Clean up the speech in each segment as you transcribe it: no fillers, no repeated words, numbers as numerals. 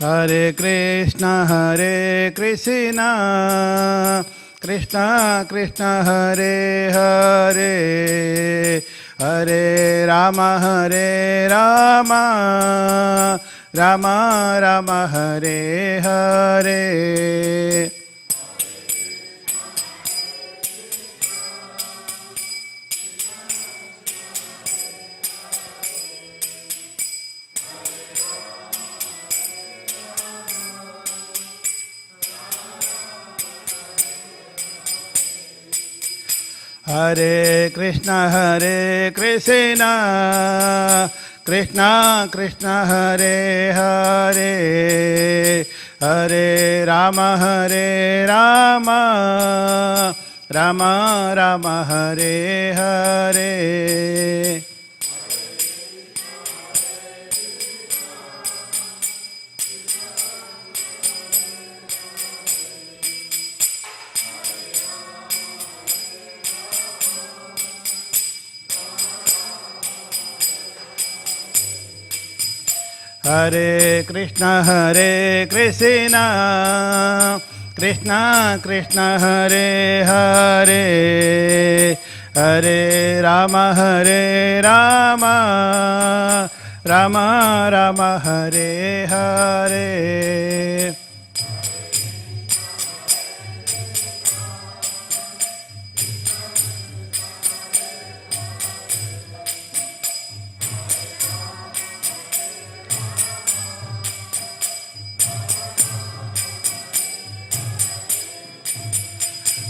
Hare Krishna, Krishna Krishna, Hare Hare, Hare Rama, Rama Rama, Hare Hare. Hare Krishna, Krishna Krishna, Hare Hare, Hare Rama, Rama Rama, Hare Hare. Hare Krishna, Krishna Krishna, Hare Hare, Hare Rama, Rama Rama, Hare Hare.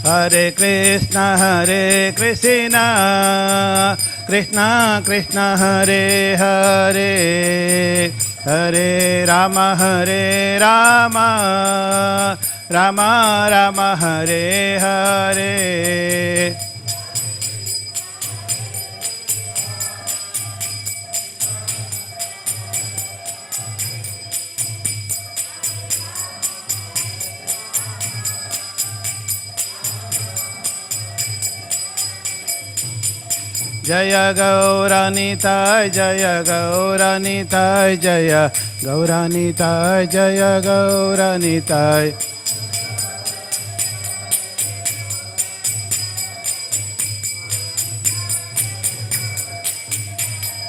Hare Krishna, Krishna Krishna, Hare Hare, Hare Rama, Rama Rama, Hare Hare. Jaya Gauranitai, Jaya Gauranitai, Jaya Gauranitai, Jaya Gauranitai.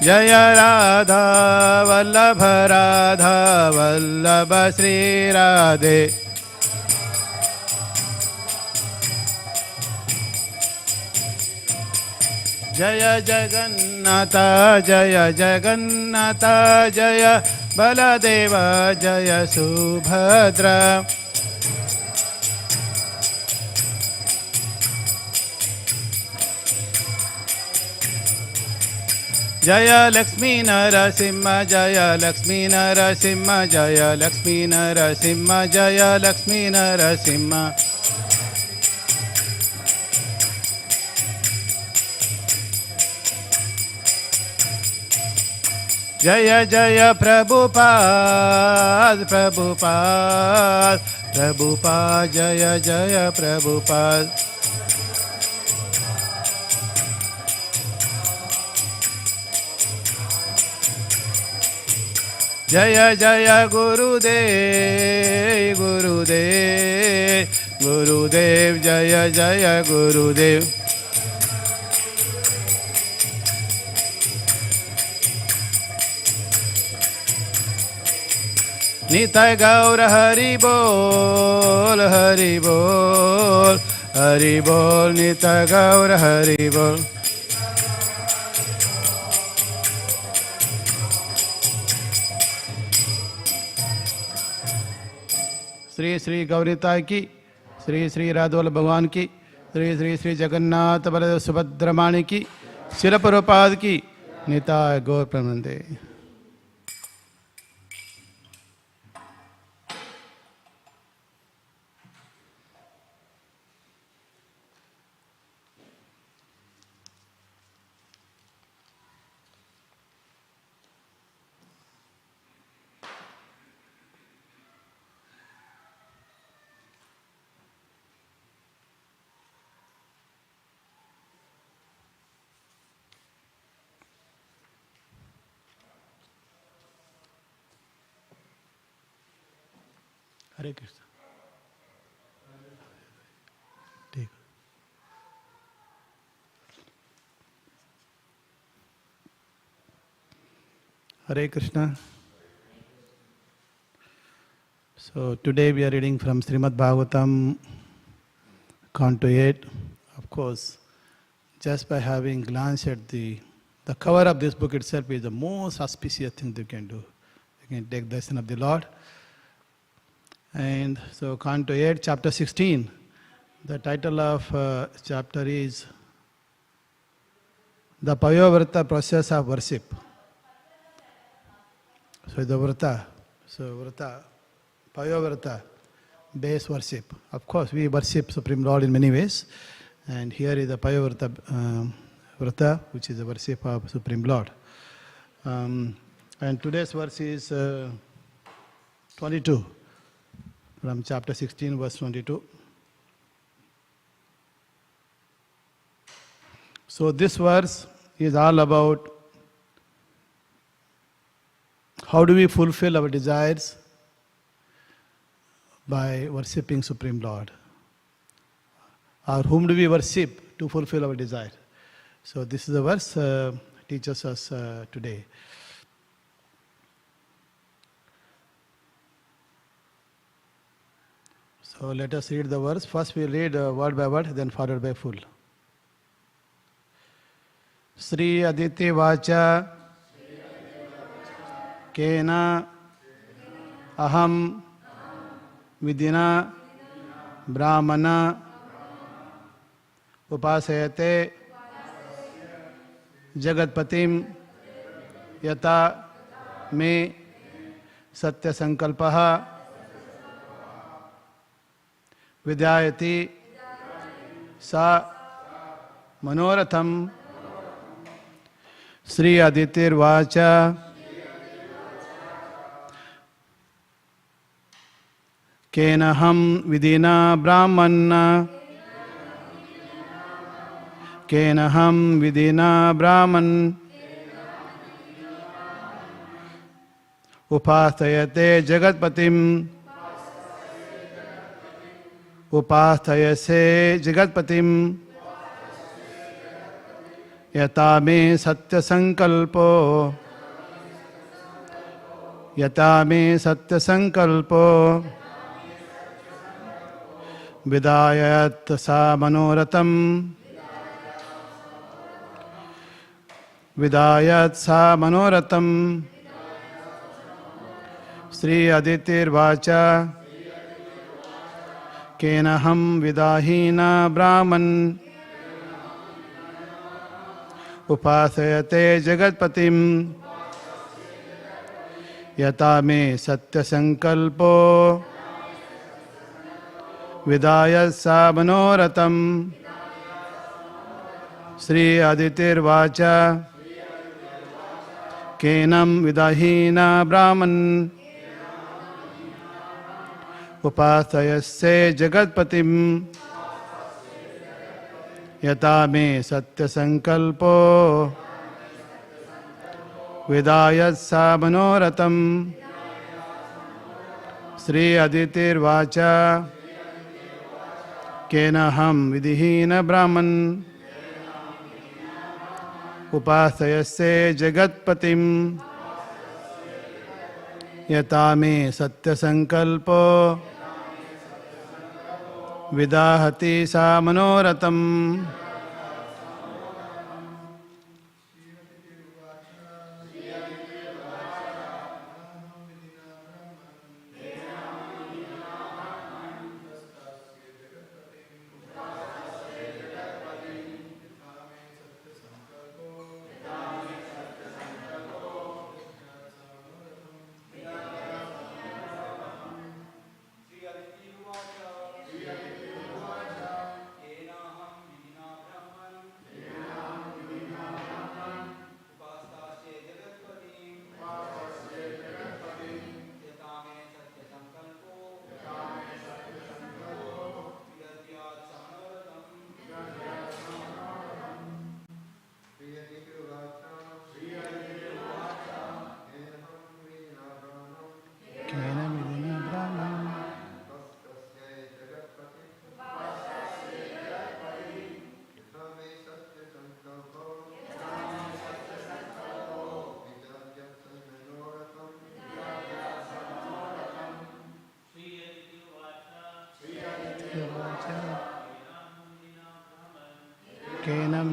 Jaya Radha Vallabha Radha Vallabha Sri Radhe. Jaya Jagannatha, Jaya Jagannatha, Jaya Baladeva, Jaya Subhadra. Jaya Lakshmi Narasimha, Jaya Lakshmi Narasimha, Jaya Lakshmi Narasimha, Jaya Lakshmi Narasimha. Jaya Jaya Prabhupada, Prabhupada, Prabhupada, Jaya Jaya Prabhupada. Jaya Jaya Gurudev, Gurudev, Gurudev, Jaya Jaya Gurudev. Nitai Gaura Hari Bol, Hari Bol, Hari Bol, Nitai Gaura Hari Bol. Shri Shri गौरीताई की, श्री श्री राधोल भगवान की, श्री श्री श्री जगन्नाथ बलदेव सुभद्रमाणी की, शिल प्रभुपाद की, निताय गौर प्रनंदे। Hare Krishna. Take. Hare Krishna. So today we are reading from Śrīmad Bhāgavatam, Canto 8. Of course, just by having glanced at the cover of this book itself is the most auspicious thing you can do. You can take darshan of the Lord. And so Canto 8, Chapter 16. The title of chapter is The Payovrata Process of Worship. So the Vrata. So Vrata, Payovrata, base worship. Of course, we worship Supreme Lord in many ways. And here is the Payovrata Vrata, which is the worship of Supreme Lord. And today's verse is 22, from chapter 16, verse 22. So this verse is all about how do we fulfill our desires by worshipping Supreme Lord? Or whom do we worship to fulfill our desire? So this is the verse teaches us today. So let us read the verse. First we read word by word, then followed by full. Sri Aditi Vacha Kena Aham Vidina Brahmana Upasayate Jagatpatim Yata Me Satya Sankalpaha Vidyayati Sa Manoratham Sri Aditir Vacha Kenaham Vidina Brahmana Kenaham Vidina Brahman Upasayate Jagatpatim Upasayase Jagatpatim Yata me Satya Sankalpo Yata me Satya Sankalpo Vidayat sa manoratam Vidayat sa manoratam Sri Aditir Vacha Kenaham Vidahina Brahman Upasayate Jagatpatim Yata me Satya Sankalpo Vidayat sa manoratam Sri Aditir Vacha Kenam Vidahina Brahman Upasayase Jagatpatim Yata me Satya Sankalpo Vidayat sa manoratam Sri Aditir Vacha Kenaham Vidihina Brahman Upasayase Jagatpatim Yata me Satya Sankalpo Vidahati sa manoratam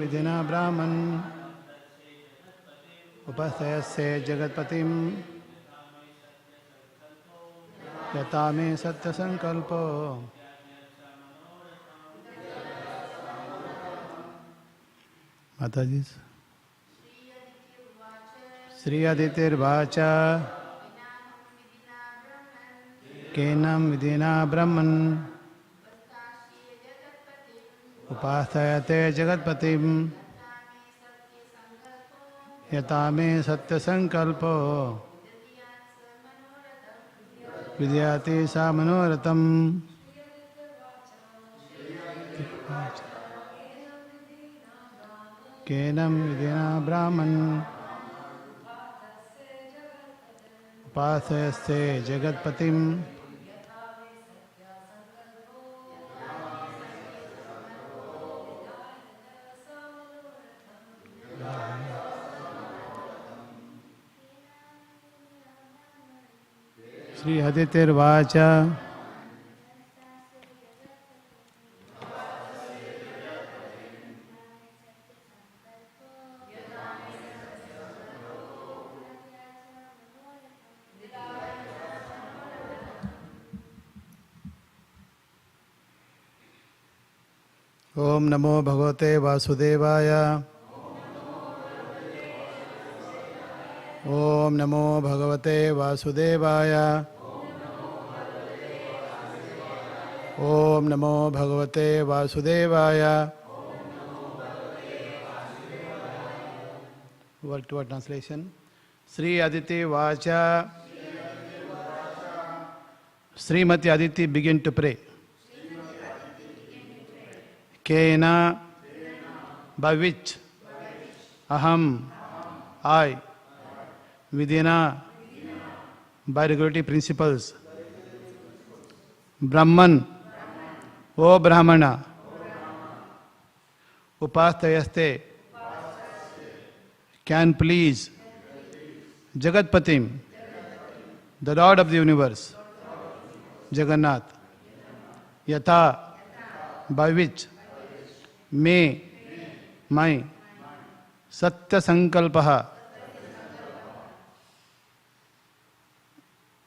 vidina brahman upasthayasya jagatpatim yatame satya sankalpo. Mataji's. Sri Aditir Vacha Kenam Vidina Brahman Upasthayate Jagatpatim Yatame Satya Sankalpo Vidyati Sa Manoratam. Kenam Vidina Brahman Upasthayasya Jagatpatim Sri Aditir Vacha Om Namo Bhagavate Vasudevaya. Om Namo Bhagavate Vasudevaya. Om Namo Bhagavate Vasudevaya. Word to word translation. Sri Aditi Vacha. Srimati Aditi begin to pray. Kena, by which, aham, I, vidina, by regulative principles, Brahman, O Brahmana, upasthayaste, can please, Jagatpatim, the Lord of the universe, Jagannath, Yatha, by which, may, my, Satya Sankalpaha,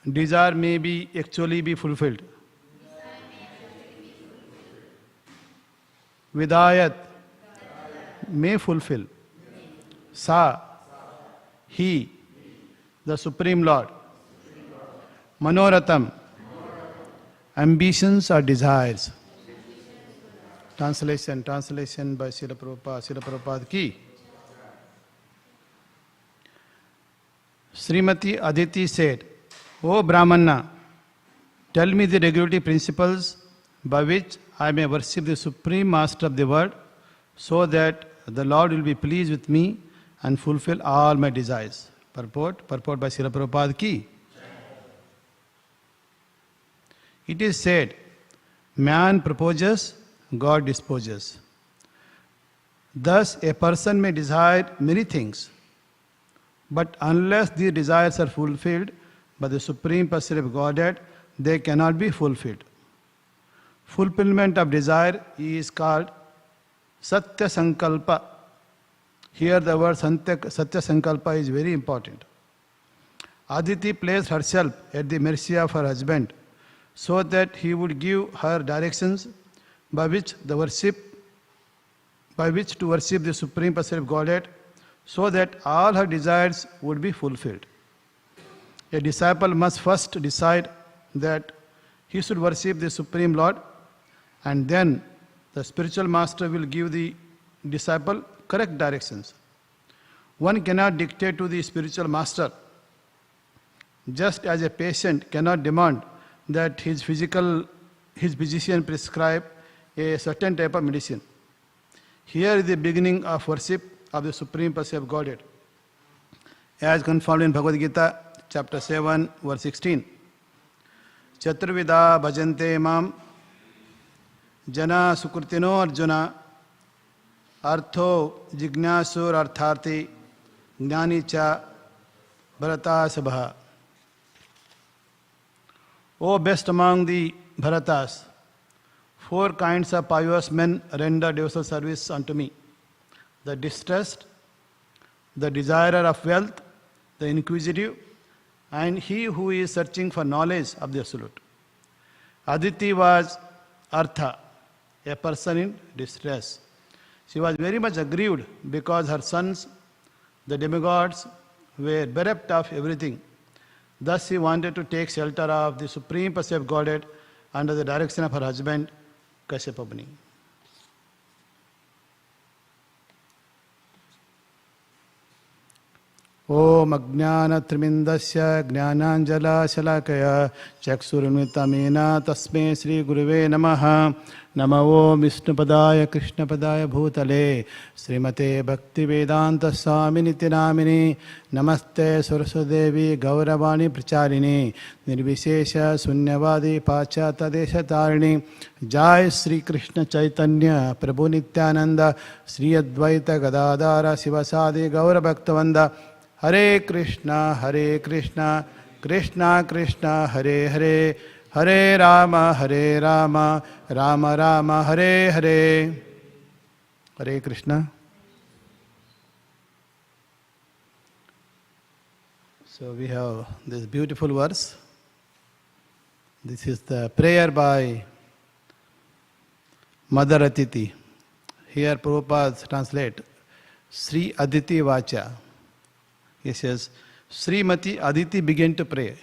desire may be actually be fulfilled. Vidayat, may fulfill. Sa, he, the Supreme Lord. Manoratam, ambitions or desires. Translation by Srila Prabhupada ki. Srimati Aditi said, O Brahmana, tell me the regulative principles by which I may worship the Supreme Master of the world, so that the Lord will be pleased with me and fulfill all my desires. Purport by Srila Prabhupada ki. It is said, man proposes, God disposes. Thus, a person may desire many things, but unless these desires are fulfilled by the Supreme Personality of Godhead, they cannot be fulfilled. Fulfillment of desire is called Satya Sankalpa. Here the word Satya Sankalpa is very important. Aditi placed herself at the mercy of her husband so that he would give her directions by which to worship the Supreme Personality of Godhead, so that all her desires would be fulfilled. A disciple must first decide that he should worship the Supreme Lord, and then the spiritual master will give the disciple correct directions. One cannot dictate to the spiritual master, just as a patient cannot demand that his physician prescribe a certain type of medicine. Here is the beginning of worship of the Supreme Personality of Godhead, as confirmed in Bhagavad Gita, chapter 7, verse 16. Chaturvida bhajante mam jana sukrtino arjuna artho jignasur artharthi jnani cha bharata sabha. O best among the Bharatas, 4 kinds of pious men render devotional service unto me. the distressed, the desirer of wealth, the inquisitive, and he who is searching for knowledge of the Absolute. Aditi was Artha, a person in distress. She was very much aggrieved because her sons, the demigods, were bereft of everything. Thus she wanted to take shelter of the Supreme Passive Godhead under the direction of her husband, Kashyapa Muni. Om Ajnana Trimindasya Jnananjala Shalakaya Chaksurunvitamena Tasme Sri Guruve Namaha Namo Om Vishnupadaya Krishnapadaya Bhutale Srimate Bhaktivedanta Swami Nitinamini Namaste Saraswadevi Gauravani Pracharini Nirvishesha Sunyavadi Pachata Desha Tarini Jai Sri Krishna Chaitanya Prabhu Nityananda Sri Advaita Gadadara Sivasadi Gaura Bhaktavanda Hare Krishna, Krishna Krishna, Hare Hare, Hare Rama, Rama Rama, Hare Hare. Hare Krishna. So we have this beautiful verse. This is the prayer by Mother Atiti. Here Prabhupada translate Sri Aditi Vacha. He says, Srimati Aditi began to pray.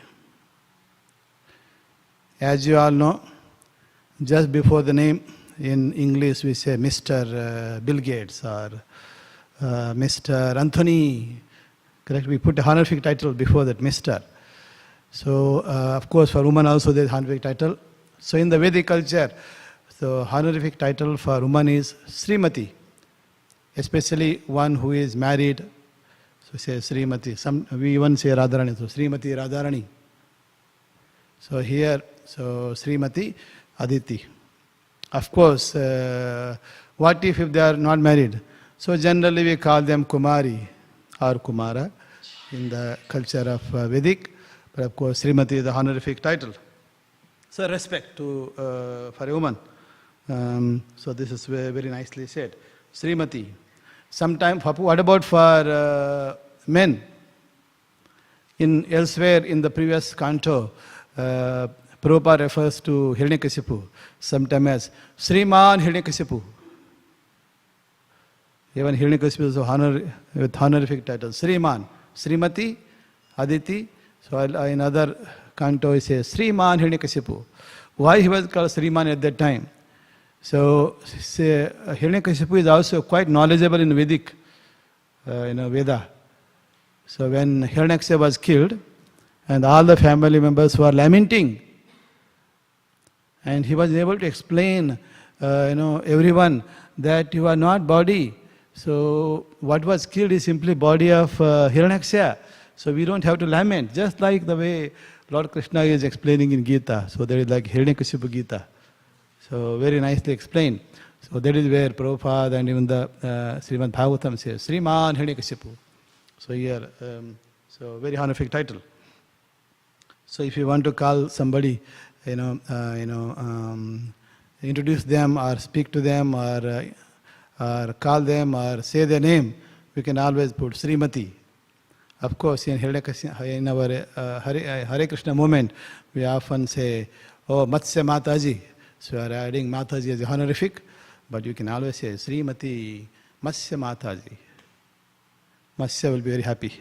As you all know, just before the name, in English we say Mr. Bill Gates or Mr. Anthony. Correct? We put a honorific title before that, Mr. So, of course, for women also there is honorific title. So, in the Vedic culture, the honorific title for woman is Srimati, especially one who is married. So say Srimati. We even say Radharani. So Srimati Radharani. So here, Srimati Aditi. Of course, what if they are not married? So generally we call them Kumari or Kumara in the culture of Vedic. But of course, Srimati is the honorific title. So respect to for a woman. So this is very nicely said. Srimati. Sometimes, what about for men? Elsewhere in the previous canto, Prabhupada refers to Hiranyakashipu sometimes as Sriman Hiranyakashipu. Even Hiranyakashipu is with honorific title. Sriman, Srimati, Aditi. So in other canto he says Sriman Hiranyakashipu. Why he was called Sriman at that time? So, Hiranyakashipu is also quite knowledgeable in Vedic, Veda. So, when Hiranyakashipu was killed, and all the family members were lamenting, and he was able to explain, everyone that you are not body. So, what was killed is simply body of Hiranyakashipu. So, we don't have to lament, just like the way Lord Krishna is explaining in Gita. So, there is like Hiranyakashipu Gita. So very nicely explained. So that is where Prabhupada and even the Śrīmad Bhāgavatam says, Sriman Hiranyakashipu. So here, so very honorific title. So if you want to call somebody, introduce them or speak to them or call them or say their name, we can always put Srimati. Of course, in our Hare Krishna movement, we often say, oh, Matsya Mataji. So you are adding Mataji as a honorific, but you can always say Srimati Matsya Mataji. Matsya will be very happy.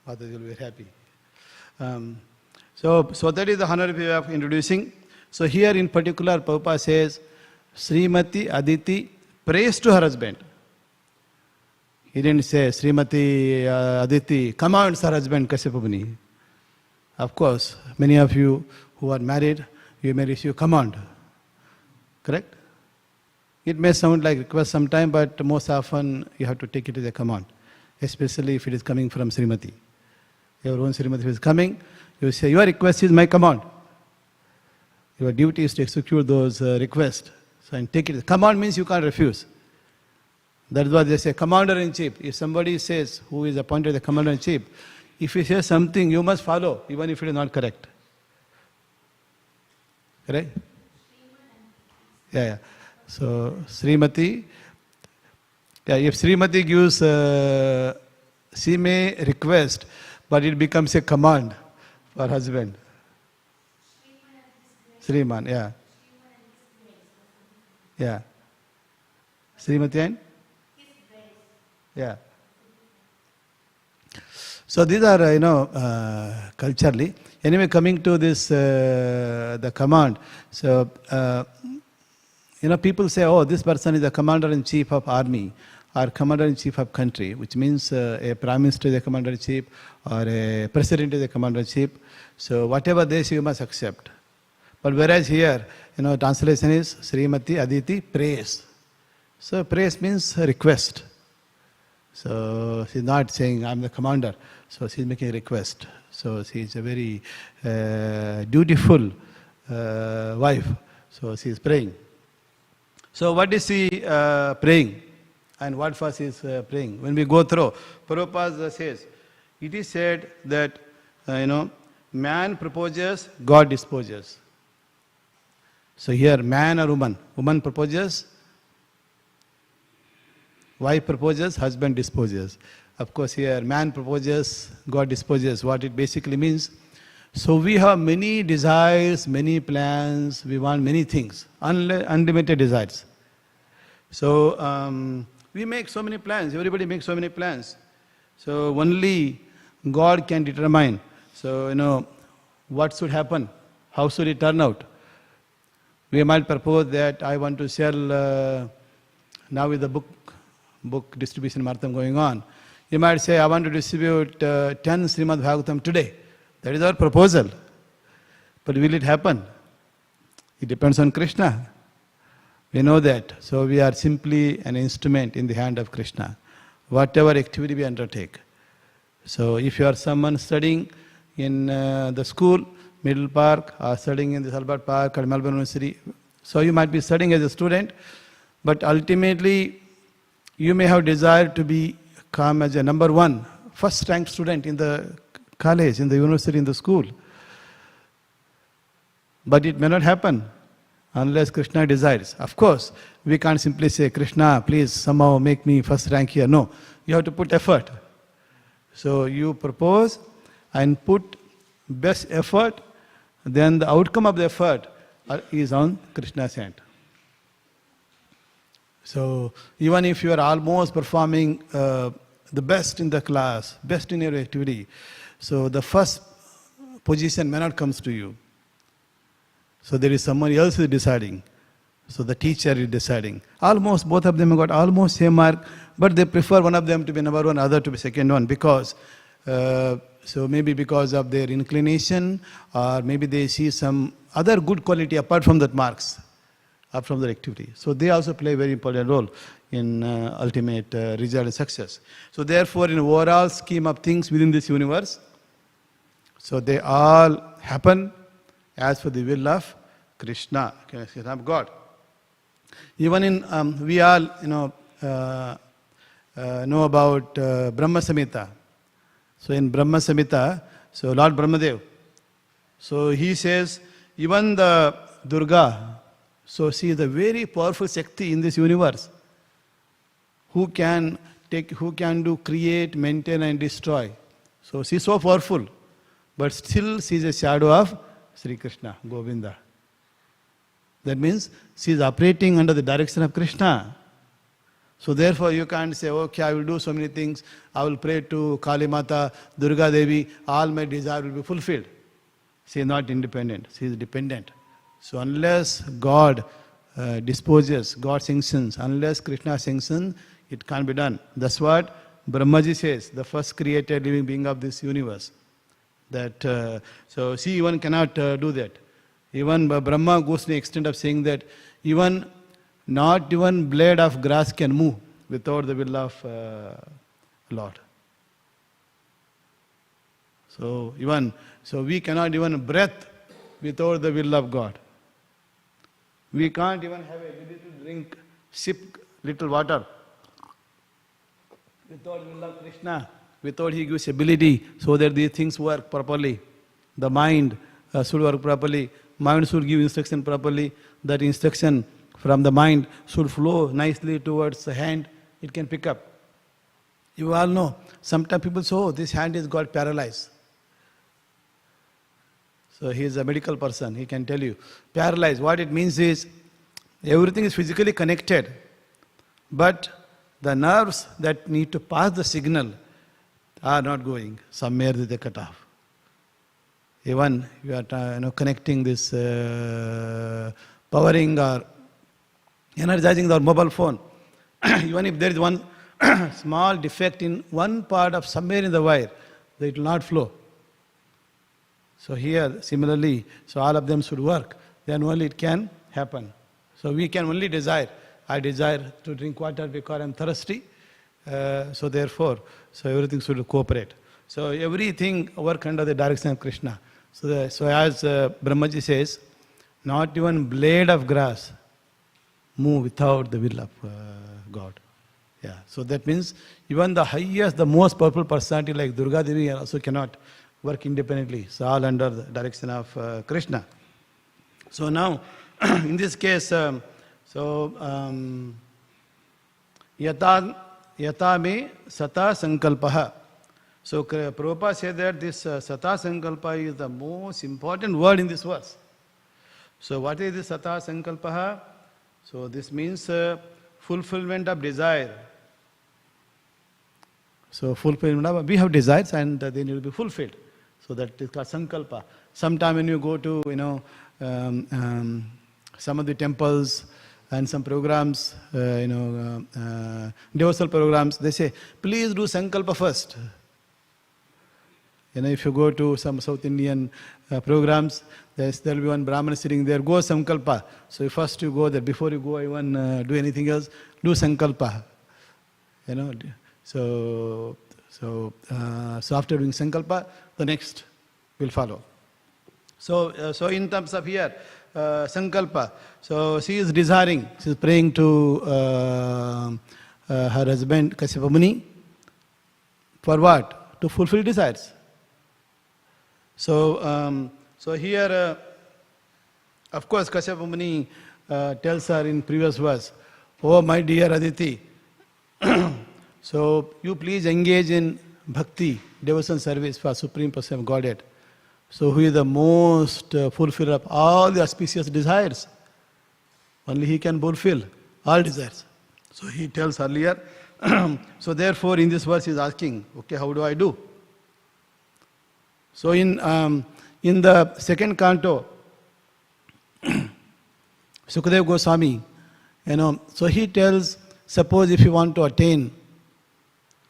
Mataji will be very happy. So that is the honorific way of introducing. So here in particular, Prabhupada says, Srimati Aditi prays to her husband. He didn't say Srimati Aditi commands her husband Kashyapa Muni. Of course, many of you who are married, you may receive command. Correct? It may sound like request sometime, but most often you have to take it as a command, especially if it is coming from Srimati. Your own Srimati is coming, you say, your request is my command. Your duty is to execute those requests. So, and take it. Command means you can't refuse. That is what they say, commander-in-chief. If somebody says, who is appointed the commander-in-chief, if he says something, you must follow, even if it is not correct. Correct? Yeah. So, Srimati Yeah, if Srimati gives, she may request, but it becomes a command for husband. Sriman, yeah. Yeah. Srimati and? Yeah. So these are, culturally. Anyway, coming to this, the command. So, people say, oh, this person is the commander-in-chief of army or commander-in-chief of country, which means a prime minister is a commander-in-chief or a president is a commander-in-chief. So whatever they say, you must accept. But whereas here, translation is Srimati Aditi praise. So praise means request. So she's not saying I'm the commander. So she's making a request. So she's a very dutiful wife. So she's praying. So what is she praying? And what first is praying? When we go through, Prabhupada says, it is said that, man proposes, God disposes. So here, man or woman? Woman proposes, wife proposes, husband disposes. Of course, here, man proposes, God disposes. What it basically means, so we have many desires, many plans, we want many things, unlimited desires. So, we make so many plans, everybody makes so many plans. So, only God can determine, so, what should happen, how should it turn out. We might propose that I want to sell, now with the book distribution marathon going on, you might say, I want to distribute 10 Śrīmad Bhāgavatam today. That is our proposal. But will it happen? It depends on Krishna. We know that. So we are simply an instrument in the hand of Krishna. Whatever activity we undertake. So if you are someone studying in the school, Middle Park, or studying in the Albert Park or Melbourne University, so you might be studying as a student, but ultimately you may have desire to come as a number one, first ranked student in the college, in the university, in the school. But it may not happen unless Krishna desires. Of course, we can't simply say, Krishna, please somehow make me first rank here. No, you have to put effort. So you propose and put best effort, then the outcome of the effort is on Krishna's hand. So even if you are almost performing the best in the class, best in your activity, so the first position may not come to you. So there is someone else who is deciding. So the teacher is deciding. Almost both of them have got almost same mark, but they prefer one of them to be number one, other to be second one, because so maybe because of their inclination, or maybe they see some other good quality apart from that marks, apart from their activity. So they also play a very important role in ultimate result and success. So therefore, in overall scheme of things within this universe, so they all happen as for the will of Krishna, of God. Even in we all know about Brahma Samhita. So in Brahma Samhita, so Lord Brahmadev, so he says even the Durga, so she is a very powerful Shakti in this universe, who can do create, maintain and destroy. So she is so powerful, but still she is a shadow of Sri Krishna, Govinda. That means she is operating under the direction of Krishna. So therefore you can't say, okay, I will do so many things, I will pray to Kali Mata, Durga Devi, all my desire will be fulfilled. She is not independent, she is dependent. So unless God disposes, God sanctions, unless Krishna sanctions, it can't be done. That's what Brahmaji says, the first created living being of this universe. That so she even cannot do that. Even Brahma goes to the extent of saying that not even blade of grass can move without the will of Lord. So we cannot even breath without the will of God. We can't even have a little drink, sip little water without the will of Krishna, without He gives ability so that these things work properly. The mind should work properly. Mind should give instruction properly. That instruction from the mind should flow nicely towards the hand, it can pick up. You all know, sometimes people say, oh, this hand is got paralyzed. So he is a medical person, he can tell you. Paralyzed, what it means is, everything is physically connected, but the nerves that need to pass the signal are not going. Somewhere they cut off. Even you are connecting this, powering or energizing our mobile phone. Even if there is one small defect in one part of somewhere in the wire, it will not flow. So here, similarly, so all of them should work. Then only it can happen. So we can only desire. I desire to drink water because I am thirsty. So therefore, so everything should cooperate. So everything work under the direction of Krishna. So as Brahmaji says, not even blade of grass move without the will of God. Yeah. So that means even the highest, the most powerful personality like Durga Devi also cannot work independently. So all under the direction of Krishna. So now, in this case, yata me sata sankalpaha. So Prabhupada said that this sata sankalpa is the most important word in this verse. So what is this sata sankalpaha? So this means fulfillment of desire. So fulfillment of, we have desires and they need to be fulfilled. So that is called sankalpa. Sometime when you go to, some of the temples and some programs, devotional programs, they say, please do sankalpa first. If you go to some South Indian programs, there will be one Brahman sitting there, go sankalpa. So first you go there, before you go even do anything else, do sankalpa. So after doing sankalpa, the next will follow. So in terms of here, sankalpa. So she is desiring, she is praying to her husband Kasyapa Muni. For what? To fulfill desires. So here, of course, Kasyapa Muni tells her in previous verse, oh my dear Aditi, so you please engage in bhakti, devotion service for Supreme Person of Godhead. So who is the most fulfiller of all the auspicious desires? Only he can fulfill all desires. So he tells earlier. So therefore in this verse he is asking, okay, how do I do? So in the second canto, Sukadeva Goswami, so he tells, suppose if you want to attain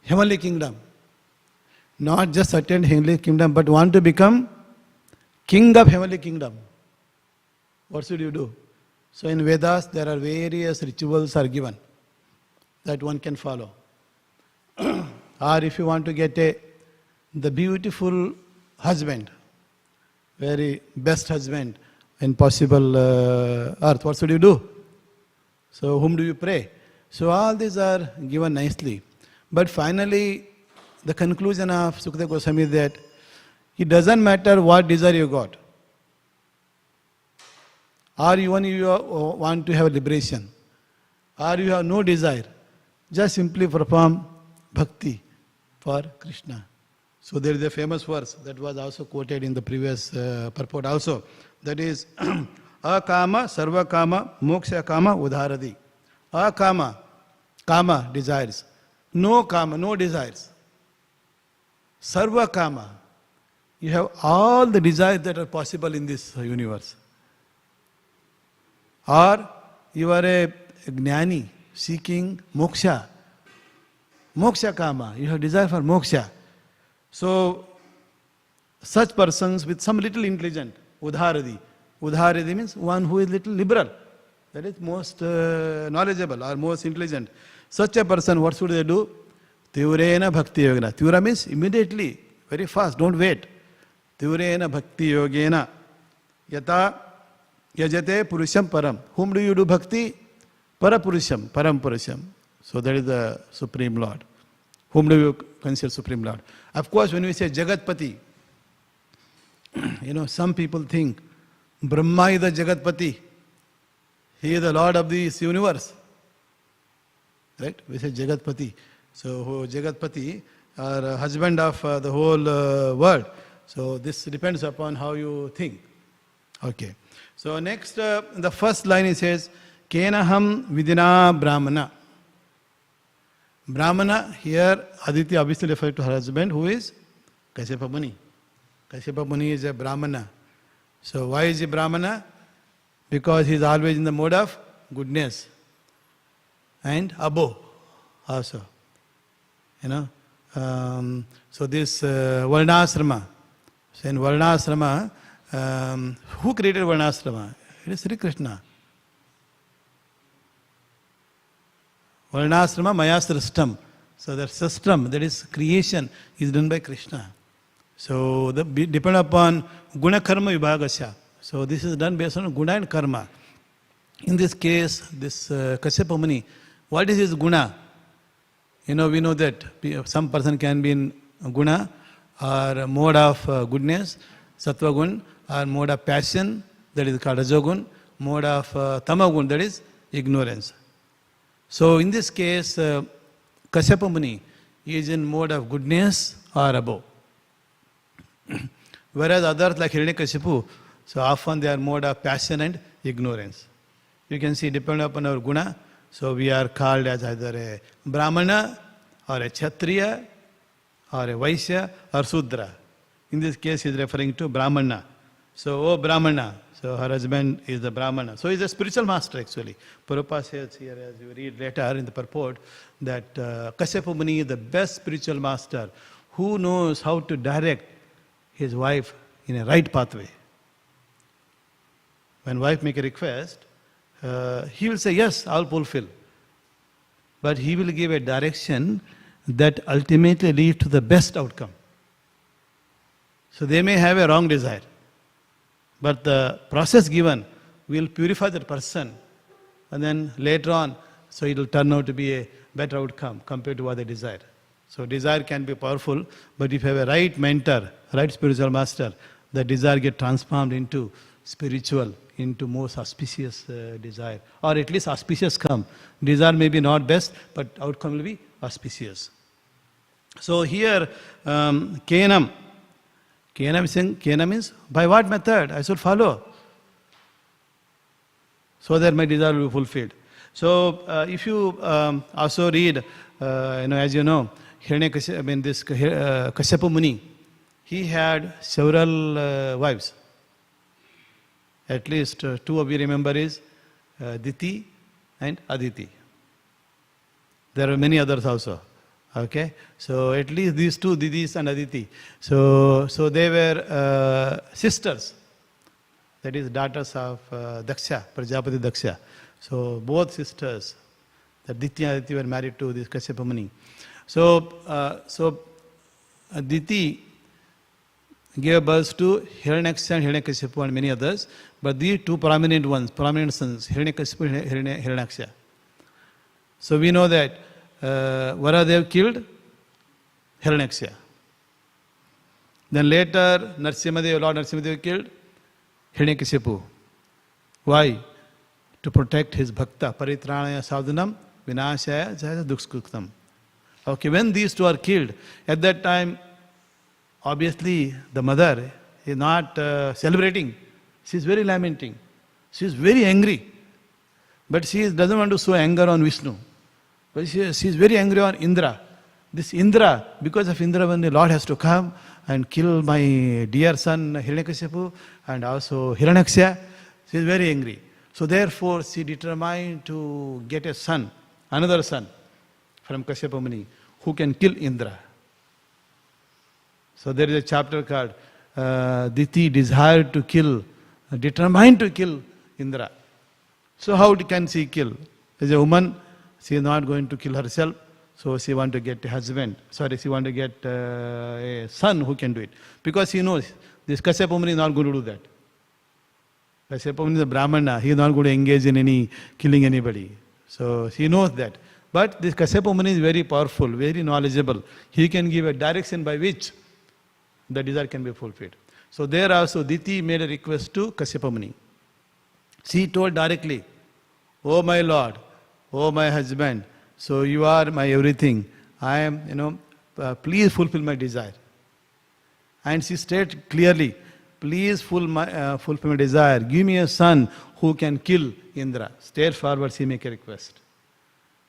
heavenly kingdom, not just attain heavenly kingdom, but want to become king of heavenly kingdom, what should you do? So in Vedas there are various rituals are given that one can follow. Or if you want to get the beautiful husband, very best husband in possible earth, what should you do? So whom do you pray? So all these are given nicely. But finally, the conclusion of Sukadeva Goswami is that it doesn't matter what desire you got. Or even you want to have liberation. Or you have no desire. Just simply perform bhakti for Krishna. So there is a famous verse that was also quoted in the previous purport also. That is, akama, sarva kama, moksha kama, udharadi. Akama, kama, desires. No kama, no desires. Sarva kama, you have all the desires that are possible in this universe. Or you are a jnani seeking moksha. Moksha kama, you have desire for moksha. So, such persons with some little intelligent, udharadi. Udharadi means one who is little liberal. That is most knowledgeable or most intelligent. Such a person, what should they do? Tivrena bhakti yogena. Tivra means immediately, very fast, don't wait. Tivrena bhakti yogena. Yata yajate purusham param. Whom do you do bhakti? Parapurusham, param purusham. So that is the Supreme Lord. Whom do you consider Supreme Lord? Of course, when we say Jagatpati, some people think Brahma is the Jagatpati. He is the Lord of this universe. right? We say Jagatpati. So Jagatpati, or husband of the whole world. So this depends upon how you think. Okay. So next, the first line it says, Kenaham vidina brahmana. Brahmana, here Aditi obviously refers to her husband, who is Kashyapa Muni. Kashyapa Muni is a Brahmana. So why is he Brahmana? Because he is always in the mode of goodness and above also. You know. So this Varnasrama. So in Varnasrama, who created Varnasrama? It is Sri Krishna. Varnasrama Maya Srishtam. So that system, that is creation, is done by Krishna. So depend upon Guna Karma Vibhagasya. So this is done based on Guna and Karma. In this case, this Kashyapa Muni, what is his Guna? You know, we know that some person can be in Guna or mode of goodness, Sattva Gun, or mode of passion, that is called Rajogun, mode of Tamagun, that is ignorance. So in this case, Kashyapa Muni is in mode of goodness or above. Whereas others like Hiranyakashipu, so often they are mode of passion and ignorance. You can see, depending upon our guna, so we are called as either a Brahmana or a Kshatriya or a Vaishya or Sudra. In this case, he is referring to Brahmana. So, oh Brahmana, so her husband is the Brahmana. So, he is a spiritual master actually. Prabhupada says here, as you read later in the purport, that Kashyapa Muni is the best spiritual master who knows how to direct his wife in a right pathway. When wife make a request, he will say, yes, I will fulfill. But he will give a direction that ultimately leads to the best outcome. So they may have a wrong desire, but the process given will purify that person, and then later on, so it will turn out to be a better outcome compared to what they desire. So desire can be powerful, but if you have a right mentor, right spiritual master, the desire gets transformed into spiritual, into most auspicious desire, or at least auspicious come. Desire may be not best, but outcome will be auspicious. So here, Kenam. Kenam means, by what method I should follow, so that my desire will be fulfilled. So if you also read, as you know, this Kashyapa Muni, he had several wives. At least two of you remember is Diti and Aditi. There are many others also. Okay, so at least these two, Didis and Aditi. So they were sisters. That is daughters of Daksha, Prajapati Daksha. So both sisters, the Diti and Aditi, were married to this Kashyapa Muni. So Aditi gave birth to Hiranyaksha and Hiranyakashipu and many others, but these two prominent sons, Hiranyakashipu and Hiranyaksha. So we know that Varadev killed Hiranyaksha. Then later Lord Narasimhadev killed Hiranyakashipu. Why? To protect his bhakta, Paritranaya Sadhanam, Vinashaya Jaya Dukskuktam. Okay, when these two are killed, at that time, obviously the mother is not celebrating. She is very lamenting. She is very angry. But she doesn't want to show anger on Vishnu. But she is very angry on Indra. This Indra, because of Indra, when the Lord has to come and kill my dear son Hiranyakashipu and also Hiranyaksha, she is very angry. So therefore she determined to get a son, another son from Kashyapa Muni, who can kill Indra. So there is a chapter called Diti desired to kill, determined to kill Indra. So how can she kill? As a woman, she is not going to kill herself, so she wants to get a husband. She wants to get a son who can do it. Because she knows this Kashyapa Muni is not going to do that. Kashyapa Muni is a Brahmana, he is not going to engage in any killing anybody. So she knows that. But this Kashyapa Muni is very powerful, very knowledgeable. He can give a direction by which the desire can be fulfilled. So there also Diti made a request to Kashyapa Muni. She told directly, "Oh my Lord, oh my husband, So you are my everything. I am, please fulfill my desire. And she stated clearly, please fulfill my desire. Give me a son who can kill Indra. Straightforward, she make a request.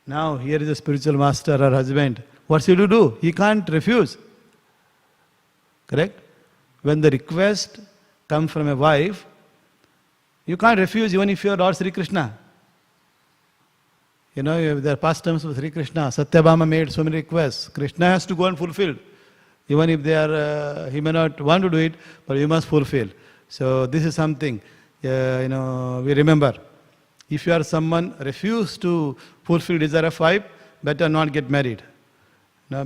Now here is a spiritual master, her husband. What's he to do? He can't refuse. Correct? When the request comes from a wife, you can't refuse even if you are Lord Sri Krishna. There are past terms of Sri Krishna. Satyabhama made so many requests. Krishna has to go and fulfill. Even if he may not want to do it, but you must fulfill. So this is something, we remember. If you are someone refuse to fulfill desire of wife, better not get married.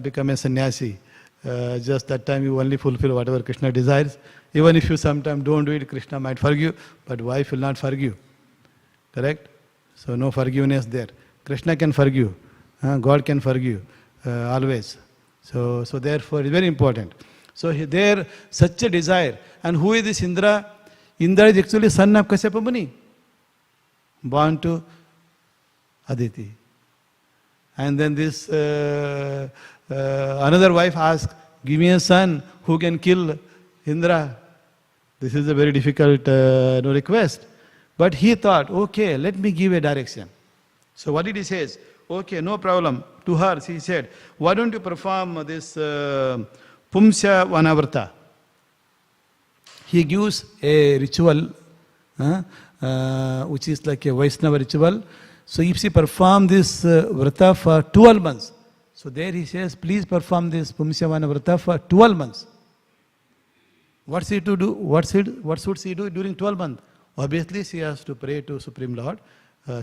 Become a sannyasi. Just that time you only fulfill whatever Krishna desires. Even if you sometimes don't do it, Krishna might forgive, but wife will not forgive. Correct? So no forgiveness there. Krishna can forgive. God can forgive. Always. So therefore it's very important. So there such a desire. And who is this Indra? Indra is actually son of Kasyapa Muni. Born to Aditi. And then this another wife asked, give me a son who can kill Indra. This is a very difficult request. But he thought, okay, let me give a direction. So what did he say? Okay, no problem. To her, she said, why don't you perform this Pumsya Vanavrata? He gives a ritual, which is like a Vaishnava ritual. So if she perform this Vrata for 12 months, so there he says, please perform this Pumsya Vanavrata for 12 months. What's he to do? What should she do during 12 months? Obviously, she has to pray to Supreme Lord.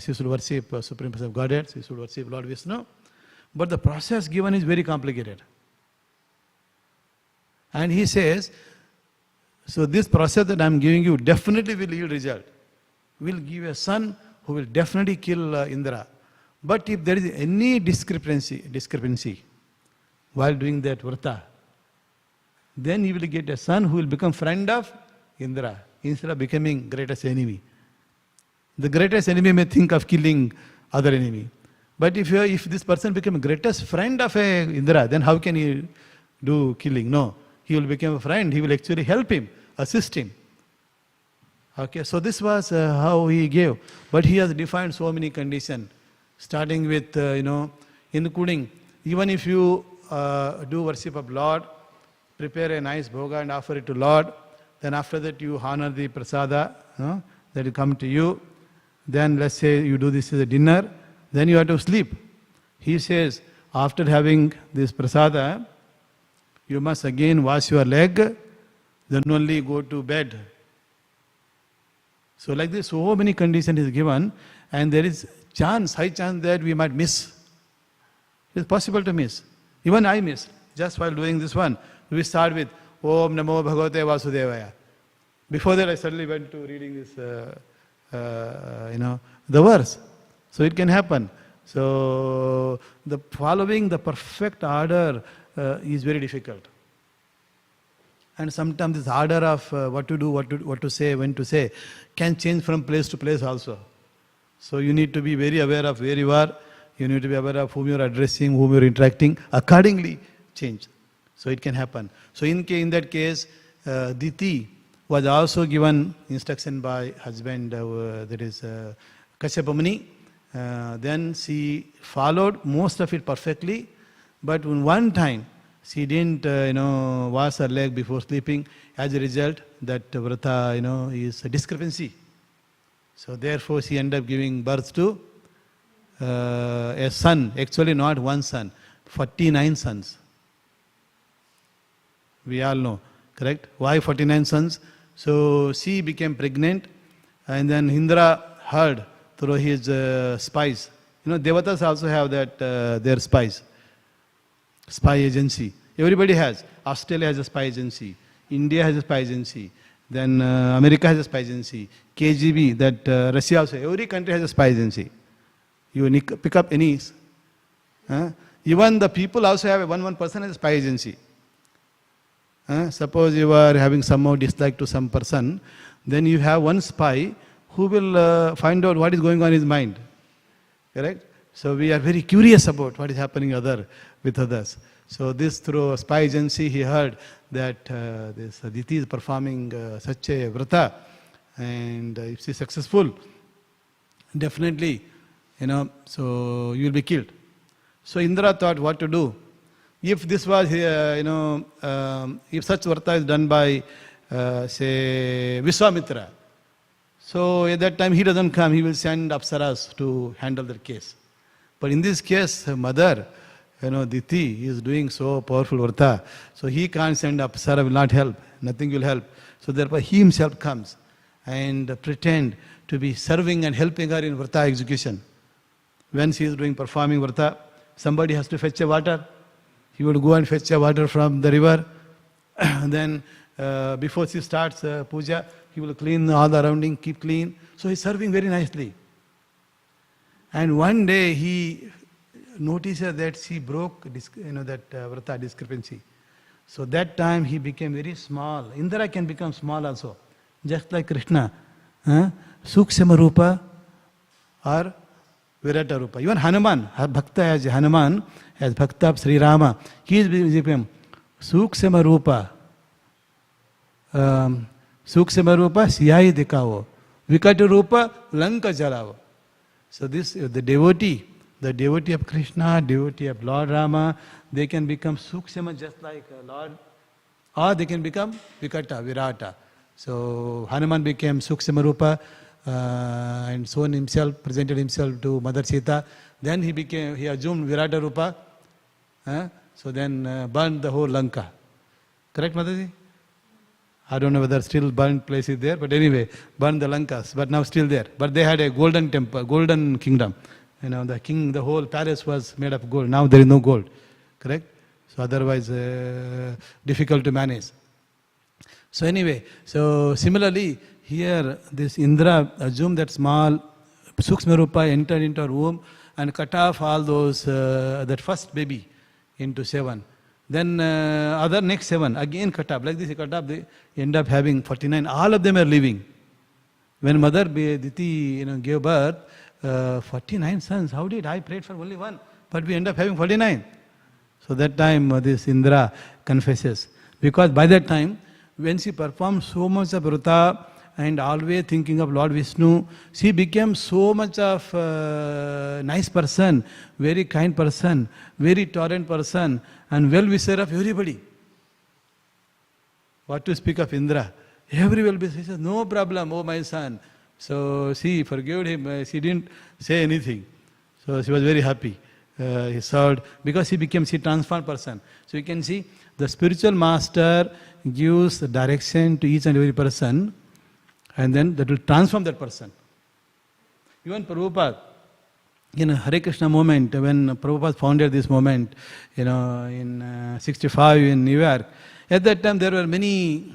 She should worship Supreme Person of Godhead. She should worship Lord Vishnu. But the process given is very complicated. And he says, so this process that I am giving you definitely will yield result. Will give a son who will definitely kill Indra. But if there is any discrepancy while doing that vrata, then you will get a son who will become friend of Indra instead of becoming greatest enemy. The greatest enemy may think of killing other enemy. But if this person becomes greatest friend of Indra, then how can he do killing? No. He will become a friend. He will actually help him, assist him. Okay, so this was how he gave. But he has defined so many conditions, starting with, including, even if you do worship of Lord, prepare a nice bhoga and offer it to Lord, then after that you honor the prasada that will come to you. Then let's say you do this as a dinner, then you have to sleep. He says, after having this prasada, you must again wash your leg, then only go to bed. So like this, so many conditions is given, and there is high chance that we might miss. It's possible to miss. Even I missed, just while doing this one. We start with, Om Namo Bhagavate Vasudevaya. Before that I suddenly went to reading this, the verse. So it can happen. So following the perfect order is very difficult. And sometimes this order of what to do, what to say, when to say, can change from place to place also. So you need to be very aware of where you are. You need to be aware of whom you are addressing, whom you are interacting. Accordingly, change. So it can happen. So in that case, Diti was also given instruction by husband, that is Kasyapa Muni. Then she followed most of it perfectly, but one time she didn't, wash her leg before sleeping. As a result, that vrata, is a discrepancy. So therefore, she ended up giving birth to a son. Actually, not one son, 49 sons. We all know, correct? Why 49 sons? So she became pregnant, and then Indra heard through his spies. Devatas also have that their spies, spy agency. Everybody has. Australia has a spy agency. India has a spy agency. Then America has a spy agency. KGB, that Russia also. Every country has a spy agency. You pick up any. Even the people also have one person has a spy agency. Suppose you are having somehow dislike to some person, then you have one spy who will find out what is going on in his mind. Correct? So we are very curious about what is happening with others. So this through spy agency he heard that this Aditi is performing such a vrata, and if she is successful, definitely, so you will be killed. So Indra thought what to do. If this was, if such vrata is done by, say, Vishwamitra, so at that time he doesn't come, he will send Apsaras to handle the case. But in this case, her mother, Diti is doing so powerful vrata, so he can't send Apsara, will not help, nothing will help. So therefore he himself comes and pretend to be serving and helping her in vrata execution. When she is performing vrata, somebody has to fetch a water. He would go and fetch a water from the river. Then before she starts puja, he will clean all the surrounding, keep clean. So he's serving very nicely. And one day he notices that she broke that vrata discrepancy. So that time he became very small. Indra can become small also, just like Krishna. Sukshama Rupa or Virata Rupa. Even Hanuman, Bhakta as Hanuman, as Bhakta of Śrīrāma, he is become Sukshama Rupa. Sukshama Rupa Siyai Dikavo. Vikata Rupa Lanka Jalavo. So this, the devotee of Krishna, devotee of Lord Rama, they can become Sukshama just like Lord, or they can become Vikata, Virata. So Hanuman became Sukshama Rupa and shown himself, presented himself to Mother Sita. Then he assumed Virata Rupa. So then burned the whole Lanka. Correct, Mataji? I don't know whether still burned place is there, but anyway, burned the Lankas, but now still there. But they had a golden temple, golden kingdom. The whole palace was made of gold. Now there is no gold. Correct? So otherwise difficult to manage. So anyway, so similarly, here this Indra assumed that small Sukshma Rupa entered into her womb and cut off all those, that first baby into 7. Then next 7, again cut up. Like this, he cut up, they end up having 49. All of them are living. When Mother Diti gave birth, 49 sons. How did I prayed for only one? But we end up having 49. So that time this Indra confesses. Because by that time, when she performed so much of vrata and always thinking of Lord Vishnu, she became so much of nice person, very kind person, very tolerant person, and well-wisher of everybody. What to speak of Indra? Every well-wisher, he says, no problem, oh my son. So she forgave him, she didn't say anything. So she was very happy. He served, because she transformed person. So you can see, the spiritual master gives direction to each and every person, and then that will transform that person. Even Prabhupada, in a Hare Krishna movement, when Prabhupada founded this movement, in 65 in New York, at that time there were many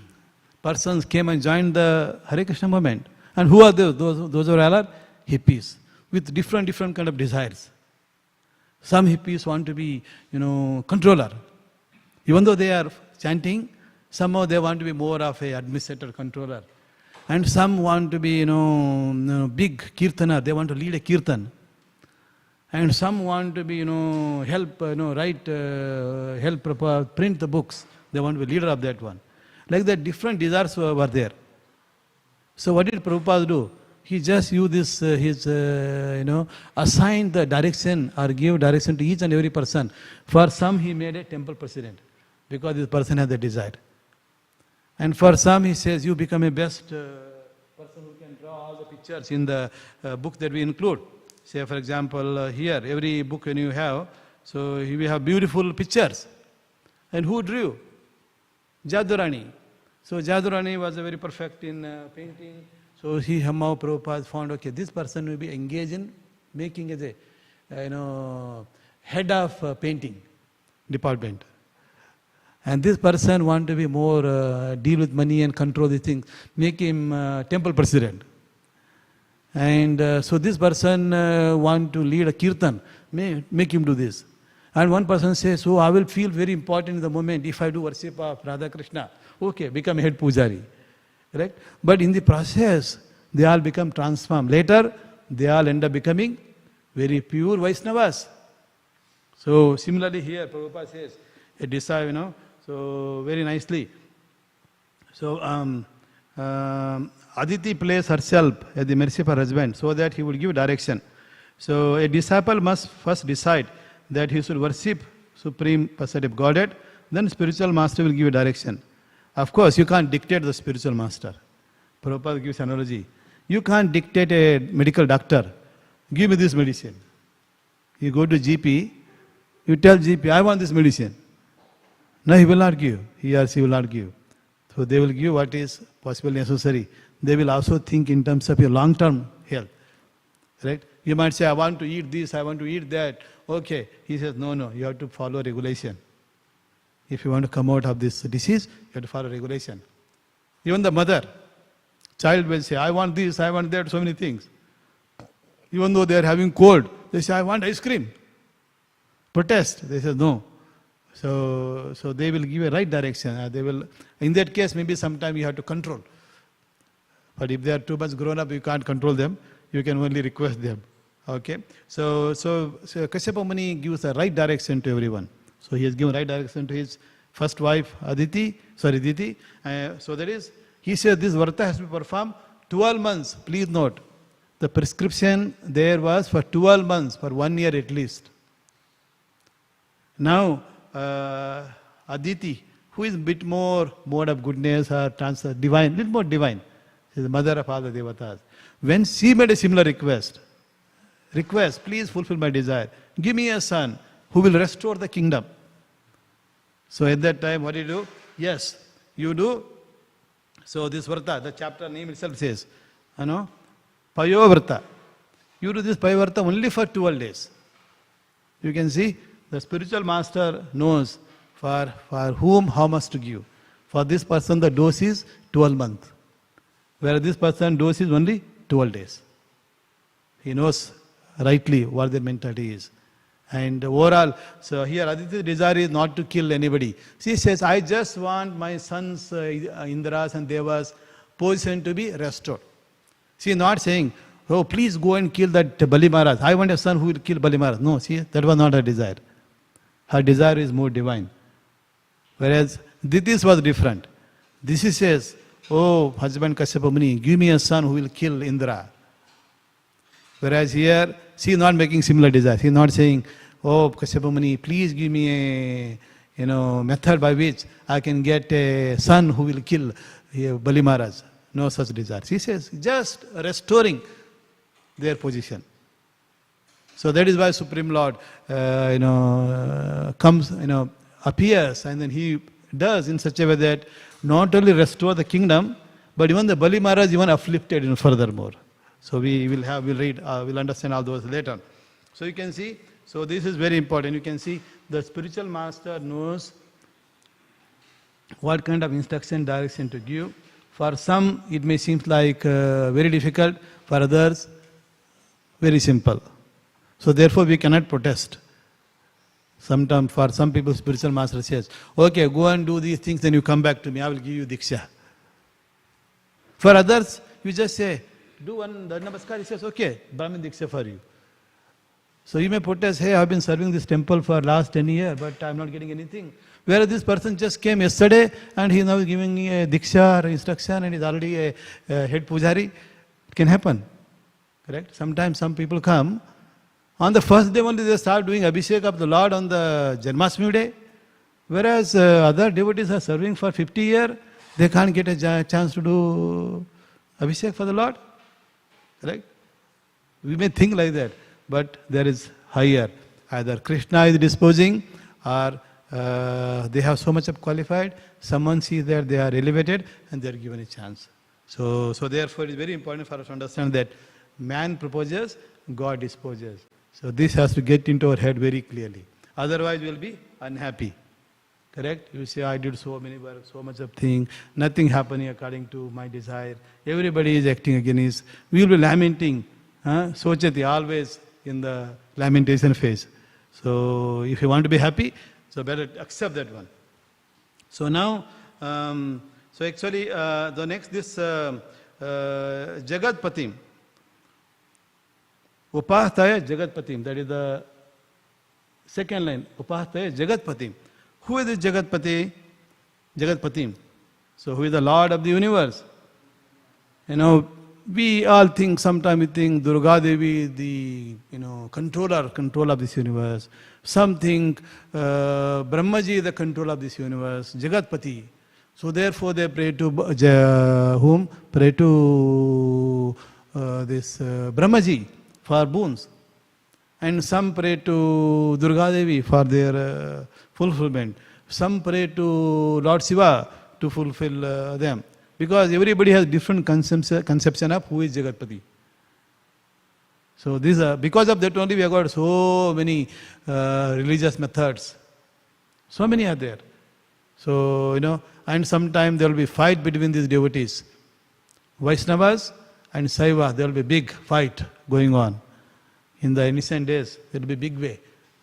persons came and joined the Hare Krishna movement. And who are those? Those are all hippies with different kind of desires. Some hippies want to be, controller. Even though they are chanting, somehow they want to be more of a administrator, controller. And some want to be, big kirtana. They want to lead a kirtan. And some want to be, help, write, help print the books. They want to be leader of that one. Like that, different desires were there. So what did Prabhupada do? He just used this, assigned the direction or give direction to each and every person. For some, he made a temple president because this person has the desire. And for some, he says, you become a best person who can draw all the pictures in the book that we include. Say, for example, here, every book when you have, so we have beautiful pictures. And who drew? Jadurani. So Jadurani was very perfect in painting. So he somehow Prabhupada found, okay, this person will be engaged in making as a, head of painting department. And this person want to be more, deal with money and control these things, make him temple president. And so this person want to lead a kirtan, make him do this. And one person says, so I will feel very important in the moment if I do worship of Radha Krishna. Okay, become head pujari. Right? But in the process, they all become transformed. Later, they all end up becoming very pure Vaishnavas. So similarly here, Prabhupada says, a disciple, so very nicely. So Aditi placed herself at the mercy of her husband so that he would give direction. So a disciple must first decide that he should worship Supreme Personality Godhead, then spiritual master will give a direction. Of course, you can't dictate the spiritual master. Prabhupada gives analogy. You can't dictate a medical doctor, give me this medicine. You go to GP, you tell GP, I want this medicine. No, he will not give. He or she will not give. So they will give what is possibly necessary. They will also think in terms of your long-term health. Right? You might say, I want to eat this, I want to eat that. Okay. He says, no, you have to follow regulation. If you want to come out of this disease, you have to follow regulation. Even the mother, child will say, I want this, I want that, so many things. Even though they are having cold, they say, I want ice cream. Protest. They say, no. So they will give a right direction. They will. In that case, maybe sometime you have to control. But if they are too much grown up, you can't control them. You can only request them. Okay. So Kashyapa Muni gives a right direction to everyone. So he has given right direction to his first wife, Diti. So that is, he says this Vrata has to be performed 12 months. Please note, the prescription there was for 12 months, for 1 year at least. Now, Aditi, who is a bit more mode of goodness or divine, little more divine, she is the mother of all the devatas. When she made a similar request, please fulfill my desire. Give me a son who will restore the kingdom. So at that time, what do you do? Yes, you do. So this Vrata, the chapter name itself says, Payo Vrata. You do this Payo Vrata only for 12 days. You can see, the spiritual master knows for whom how much to give. For this person, the dose is 12 months. Whereas this person, dose is only 12 days. He knows rightly what their mentality is. And overall, so here Aditi's desire is not to kill anybody. She says, I just want my sons, Indras and Devas, position to be restored. She is not saying, oh, please go and kill that Bali Maharaj. I want a son who will kill Bali Maharaj. No, see, that was not her desire. Her desire is more divine. Whereas Diti's was different. This says, oh, husband Kashyapa Muni, give me a son who will kill Indra. Whereas here, she is not making similar desire. She is not saying, oh, Kashyapa Muni, please give me a method by which I can get a son who will kill Bali Maharaj. No such desire. She says, just restoring their position. So that is why Supreme Lord, comes, appears, and then he does in such a way that not only restore the kingdom, but even the Bali Maharaj even uplifted furthermore. So we'll read, we'll understand all those later. So you can see, so this is very important. You can see the spiritual master knows what kind of instruction, direction to give. For some, it may seem like very difficult. For others, very simple. So therefore, we cannot protest. Sometimes for some people, spiritual master says, okay, go and do these things, then you come back to me, I will give you Diksha. For others, you just say, do one Namaskar, he says, okay, Brahmin Diksha for you. So you may protest, hey, I have been serving this temple for last 10 years, but I am not getting anything. Whereas this person just came yesterday and he is now giving me a Diksha or instruction and is already a head pujari. It can happen. Correct? Sometimes some people come, on the first day only they start doing Abhishek of the Lord on the Janmashtami day. Whereas other devotees are serving for 50 years, they can't get a chance to do Abhishek for the Lord. Correct? We may think like that, but there is higher. Either Krishna is disposing or they have so much of qualified, someone sees that they are elevated and they are given a chance. So therefore it is very important for us to understand that man proposes, God disposes. So this has to get into our head very clearly. Otherwise we will be unhappy. Correct? You say, I did so many work, so much of thing, nothing happening according to my desire. Everybody is acting against. We will be lamenting. Sochati, always in the lamentation phase. So if you want to be happy, so better accept that one. So now, so actually the next, this Jagat Patim. Upastaya Jagatpatim. That is the second line. Upastaya Jagatpatim. Who is this Jagatpati? Jagatpatim. So who is the Lord of the universe? We all think, sometimes we think Durga Devi is the, control of this universe. Some think Brahmaji is the control of this universe, Jagatpati. So therefore they pray to whom? Pray to this Brahmaji for boons. And some pray to Durga Devi for their fulfillment. Some pray to Lord Shiva to fulfill them. Because everybody has different conception of who is Jagatpati. So because of that only we have got so many religious methods. So many are there. So, and sometimes there will be fight between these devotees. Vaishnavas and Saiva, there will be big fight going on. In the innocent days, there will be big way.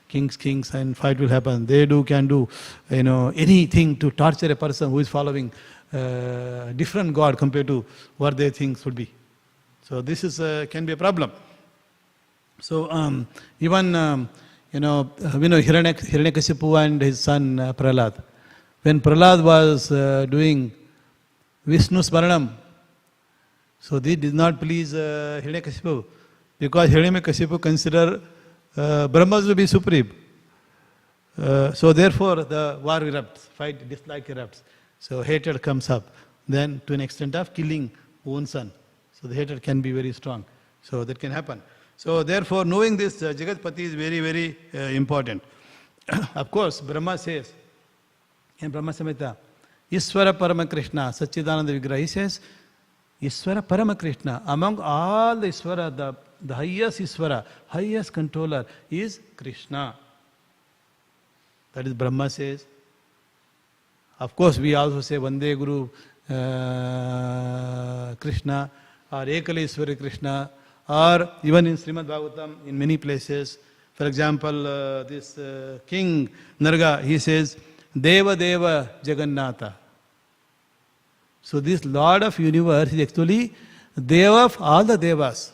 Kings and fight will happen. They can do, anything to torture a person who is following different God compared to what they think should be. So this can be a problem. So even Hiranyakashipu and his son Prahlad. When Prahlad was doing Vishnu Smaranam, so this did not please Hiranyakashipu, because Hiranyakashipu considered Brahma to be supreme. So therefore the war erupts, fight, dislike erupts. So hatred comes up, then to an extent of killing own son. So the hatred can be very strong. So that can happen. So therefore knowing this Jagatpati is very, very important. Of course, Brahma says, in Brahma Samhita, Iswara Parama Krishna, Satchidananda Vigraha, he says, Iswara Parama Krishna, among all the Iswara, the highest Iswara, highest controller is Krishna. That is Brahma says. Of course, we also say Vande Guru Krishna or Ekaleshwari Krishna, or even in Śrīmad Bhāgavatam in many places. For example, this King Narga, he says, Deva Deva Jagannatha. So this Lord of universe is actually Deva of all the Devas.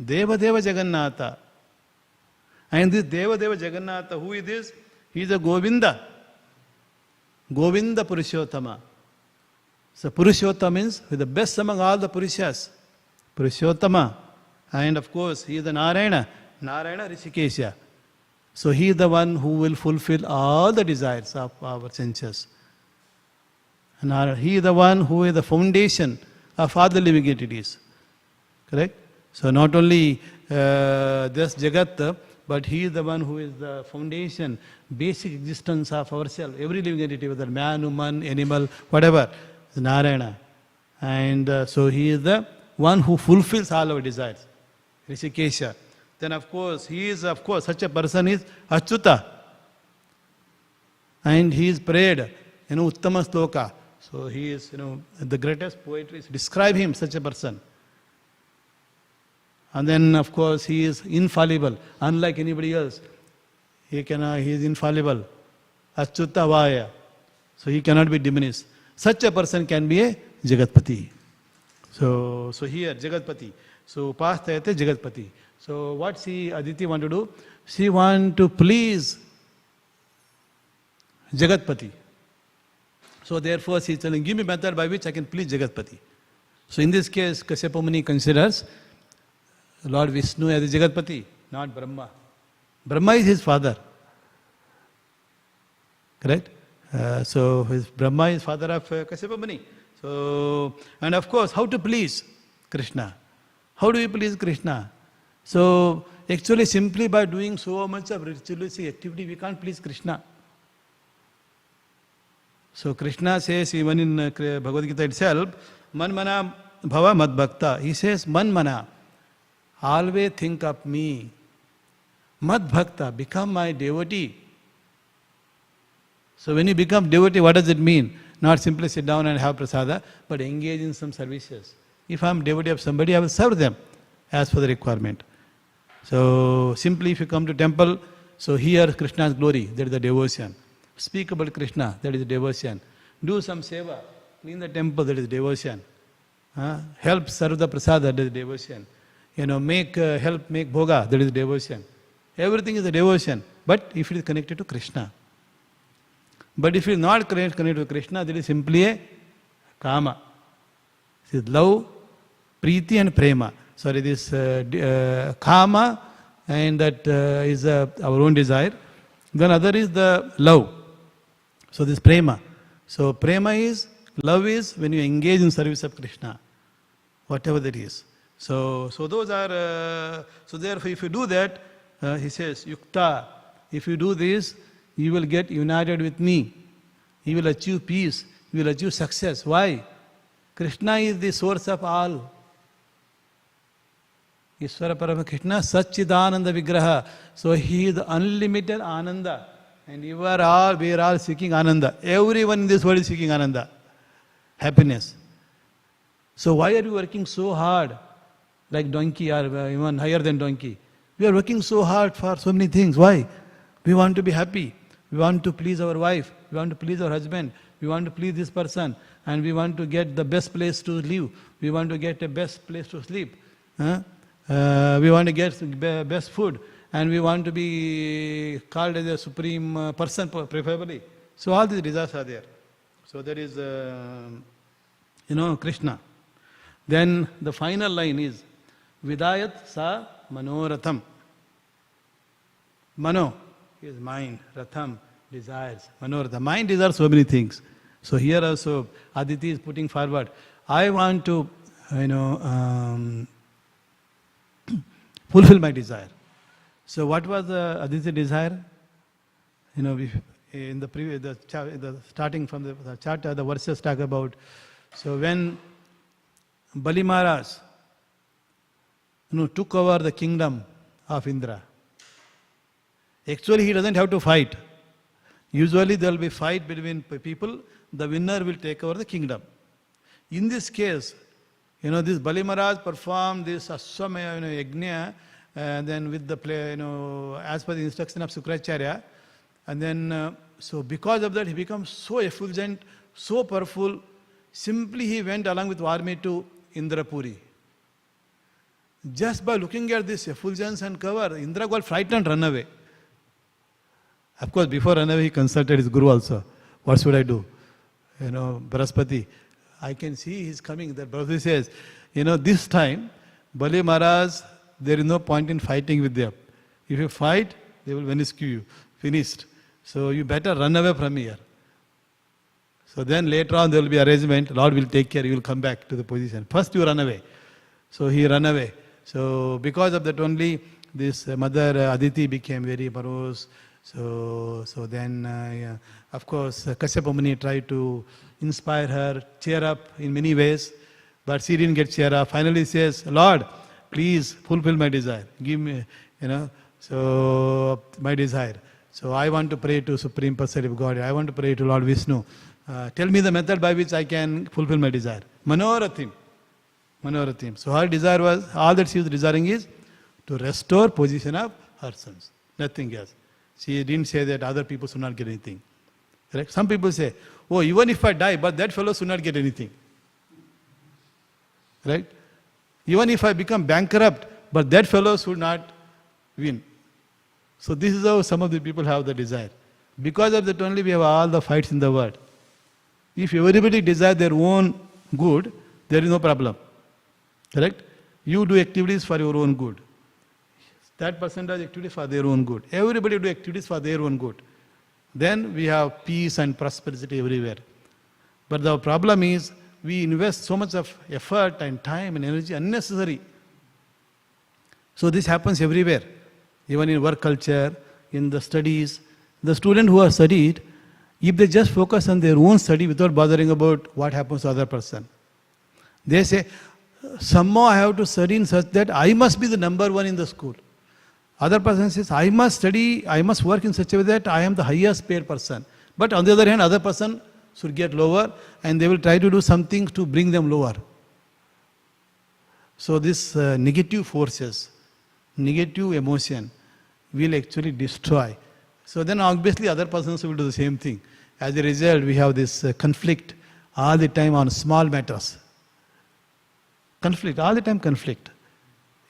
Deva Deva Jagannatha. And this Deva Deva Jagannatha, who is this? He is a Govinda. Govinda Purushottama. So Purushottama means the best among all the Purushas. Purushottama. And of course, he is the Narayana. Narayana Rishikesha. So he is the one who will fulfill all the desires of our senses. And he is the one who is the foundation of all the living entities. Correct? So not only this Jagat, but he is the one who is the foundation, basic existence of ourselves, every living entity, whether man, woman, animal, whatever, is Narayana. And so he is the one who fulfills all our desires. Rishikesha. Then of course, such a person is Achyuta. And he is prayed, Uttama Sloka. So he is, the greatest poetry is describe him, such a person. And then of course he is infallible, unlike anybody else. He is infallible. Achyuta Vaya. So he cannot be diminished. Such a person can be a Jagatpati. So here, Jagatpati. So Upastayate Jagatpati. So what Aditi want to do? She want to please Jagatpati. So therefore she is telling, give me method by which I can please Jagatpati. So in this case, Kashyapa Muni considers Lord Vishnu as a Jagatpati, not Brahma. Brahma is his father. Correct? So Brahma is father of Kashyapa Muni. So, and of course, how to please Krishna? How do we please Krishna? So actually simply by doing so much of ritualistic activity, we can't please Krishna. So Krishna says even in Bhagavad Gita itself, Man mana bhava mad bhakta. He says, Man mana, always think of me. Mad bhakta, become my devotee. So when you become devotee, what does it mean? Not simply sit down and have prasada, but engage in some services. If I am devotee of somebody, I will serve them as per the requirement. So simply if you come to temple, so hear Krishna's glory, that is the devotion. Speak about Krishna, that is the devotion. Do some seva, clean the temple, that is devotion. Help serve the prasada, that is devotion. help make bhoga, that is devotion. Everything is a devotion, but if it is connected to Krishna. But if it is not connected to Krishna, that is simply a kama. It is love, preeti and prema. Sorry, this kama, and that is our own desire. Then other is the love. So this prema. So prema is, love is when you engage in service of Krishna, whatever that is. So those are, so therefore if you do that, he says, yukta, if you do this, you will get united with me. You will achieve peace. You will achieve success. Why? Krishna is the source of all. Ishvara Parama Krishna Satchidananda Vigraha. So he is the unlimited Ananda. And we are all seeking Ananda. Everyone in this world is seeking Ananda. Happiness. So why are you working so hard? Like donkey or even higher than donkey. We are working so hard for so many things. Why? We want to be happy. We want to please our wife. We want to please our husband. We want to please this person. And we want to get the best place to live. We want to get the best place to sleep. We want to get best food. And we want to be called as a supreme person, preferably. So all these desires are there. So that is, Krishna. Then the final line is, Vidayat sa manoratham. Mano is mind, ratham, desires. Manoratham. Mind desires so many things. So here also Aditi is putting forward, I want to, fulfill my desire. So what was Aditi's desire? In the previous, starting from the chapter, the verses talk about, so when Bali Maharaj took over the kingdom of Indra, actually he doesn't have to fight. Usually there will be fight between people, the winner will take over the kingdom. In this case, this Bali Maharaj performed this Aswamaya Yajna, and then with the play, as per the instruction of Śrīmad and then, so because of that, he becomes so effulgent, so powerful. Simply he went along with army to Indrapuri. Just by looking at this effulgence and cover, Indra got frightened and run away. Of course, before run away, he consulted his guru also. What should I do? Brahaspati, I can see he's coming. That Brahaspati says, this time, Bali Maharaj, there is no point in fighting with them. If you fight, they will vanish you. Finished. So you better run away from here. So then later on there will be arrangement. Lord will take care. You will come back to the position. First you run away. So he ran away. So because of that only, this mother Aditi became very morose. So then, of course, Kashyapa Muni tried to inspire her, cheer up in many ways, but she didn't get cheer up. Finally he says, Lord, please fulfill my desire. Give me, so my desire. So I want to pray to Supreme Personality of God. I want to pray to Lord Vishnu. Tell me the method by which I can fulfill my desire. Manorathim. So her desire was, all that she was desiring is to restore position of her sons. Nothing else. She didn't say that other people should not get anything. Correct? Some people say, oh, even if I die, but that fellow should not get anything. Right? Even if I become bankrupt, but that fellow should not win. So this is how some of the people have the desire. Because of that only we have all the fights in the world. If everybody desires their own good, there is no problem. Correct? You do activities for your own good. That person does activities for their own good. Everybody do activities for their own good. Then we have peace and prosperity everywhere. But the problem is, we invest so much of effort and time and energy unnecessary. So this happens everywhere. Even in work culture, in the studies. The student who has studied, if they just focus on their own study without bothering about what happens to other person, they say, somehow I have to study in such that I must be the number one in the school. Other person says, I must study, I must work in such a way that I am the highest paid person. But on the other hand, other person should get lower, and they will try to do something to bring them lower. So this negative forces, negative emotion will actually destroy. So then obviously other persons will do the same thing. As a result, we have this conflict all the time on small matters. Conflict, all the time conflict.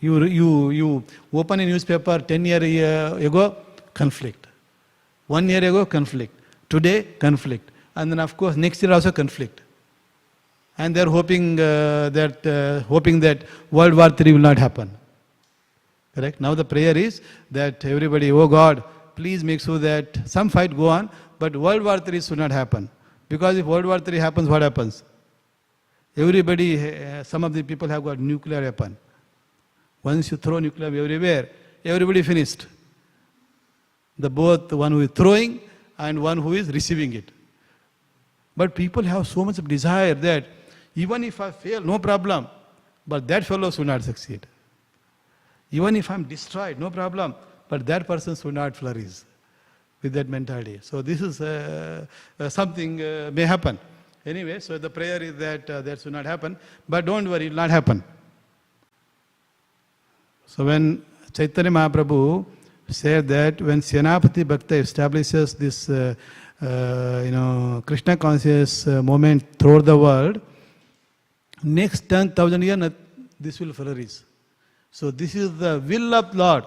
You open a newspaper 10 years ago, conflict. 1 year ago, conflict. Today, conflict. And then of course next year also conflict. And they are hoping that World War III will not happen. Correct? Now the prayer is that everybody, oh God, please make sure that some fight go on, but World War III should not happen. Because if World War III happens, what happens? Everybody, some of the people have got nuclear weapon. Once you throw nuclear everywhere, everybody finished. Both one who is throwing and one who is receiving it. But people have so much of desire that even if I fail, no problem, but that fellow should not succeed. Even if I'm destroyed, no problem, but that person should not flourish with that mentality. So this is something may happen. Anyway, so the prayer is that that should not happen, but don't worry, it will not happen. So when Chaitanya Mahaprabhu said that when Senapati Bhakta establishes this Krishna conscious movement throughout the world, next 10,000 years this will flourish. So this is the will of Lord.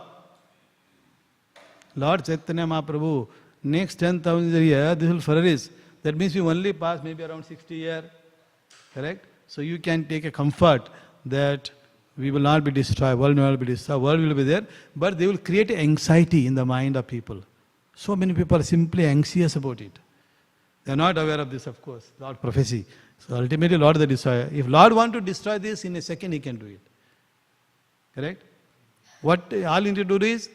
Lord Chaitanya Mahaprabhu, next 10,000 years this will flourish. That means we only pass maybe around 60 years. Correct? So you can take a comfort that we will not be destroyed, world will not be destroyed, world will be there, but they will create anxiety in the mind of people. So many people are simply anxious about it. They are not aware of this, of course, Lord prophecy. So ultimately Lord the destroyer. If Lord want to destroy this, in a second He can do it. Correct? What all you need to do is,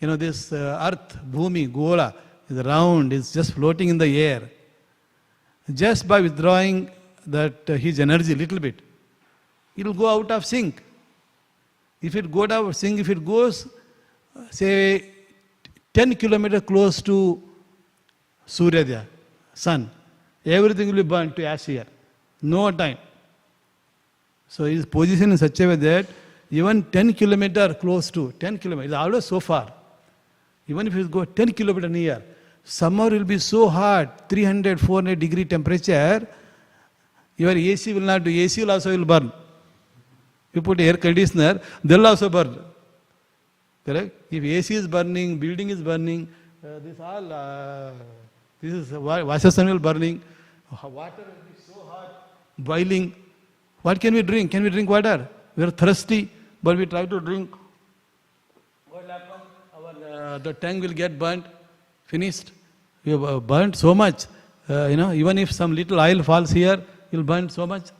this earth, bhumi, gola, is round, is just floating in the air. Just by withdrawing that his energy a little bit, it will go out of sync. If it goes out of sync, if it goes, say, 10 kilometers close to Surya, sun, everything will be burnt to ash here. No time. So his position in such a way that even 10 kilometers close to, 10 kilometers, is always so far. Even if it goes 10 kilometers near, summer will be so hot, 300, 400 degree temperature, your AC will not do, AC will also burn. You put air conditioner, they will also burn. Correct? If AC is burning, building is burning, this is Vashasana will burning, water will be so hot, boiling. What can we drink? Can we drink water? We are thirsty, but we try to drink. What happens? The tank will get burnt, finished. We have burnt so much. Even if some little oil falls here, it will burn so much.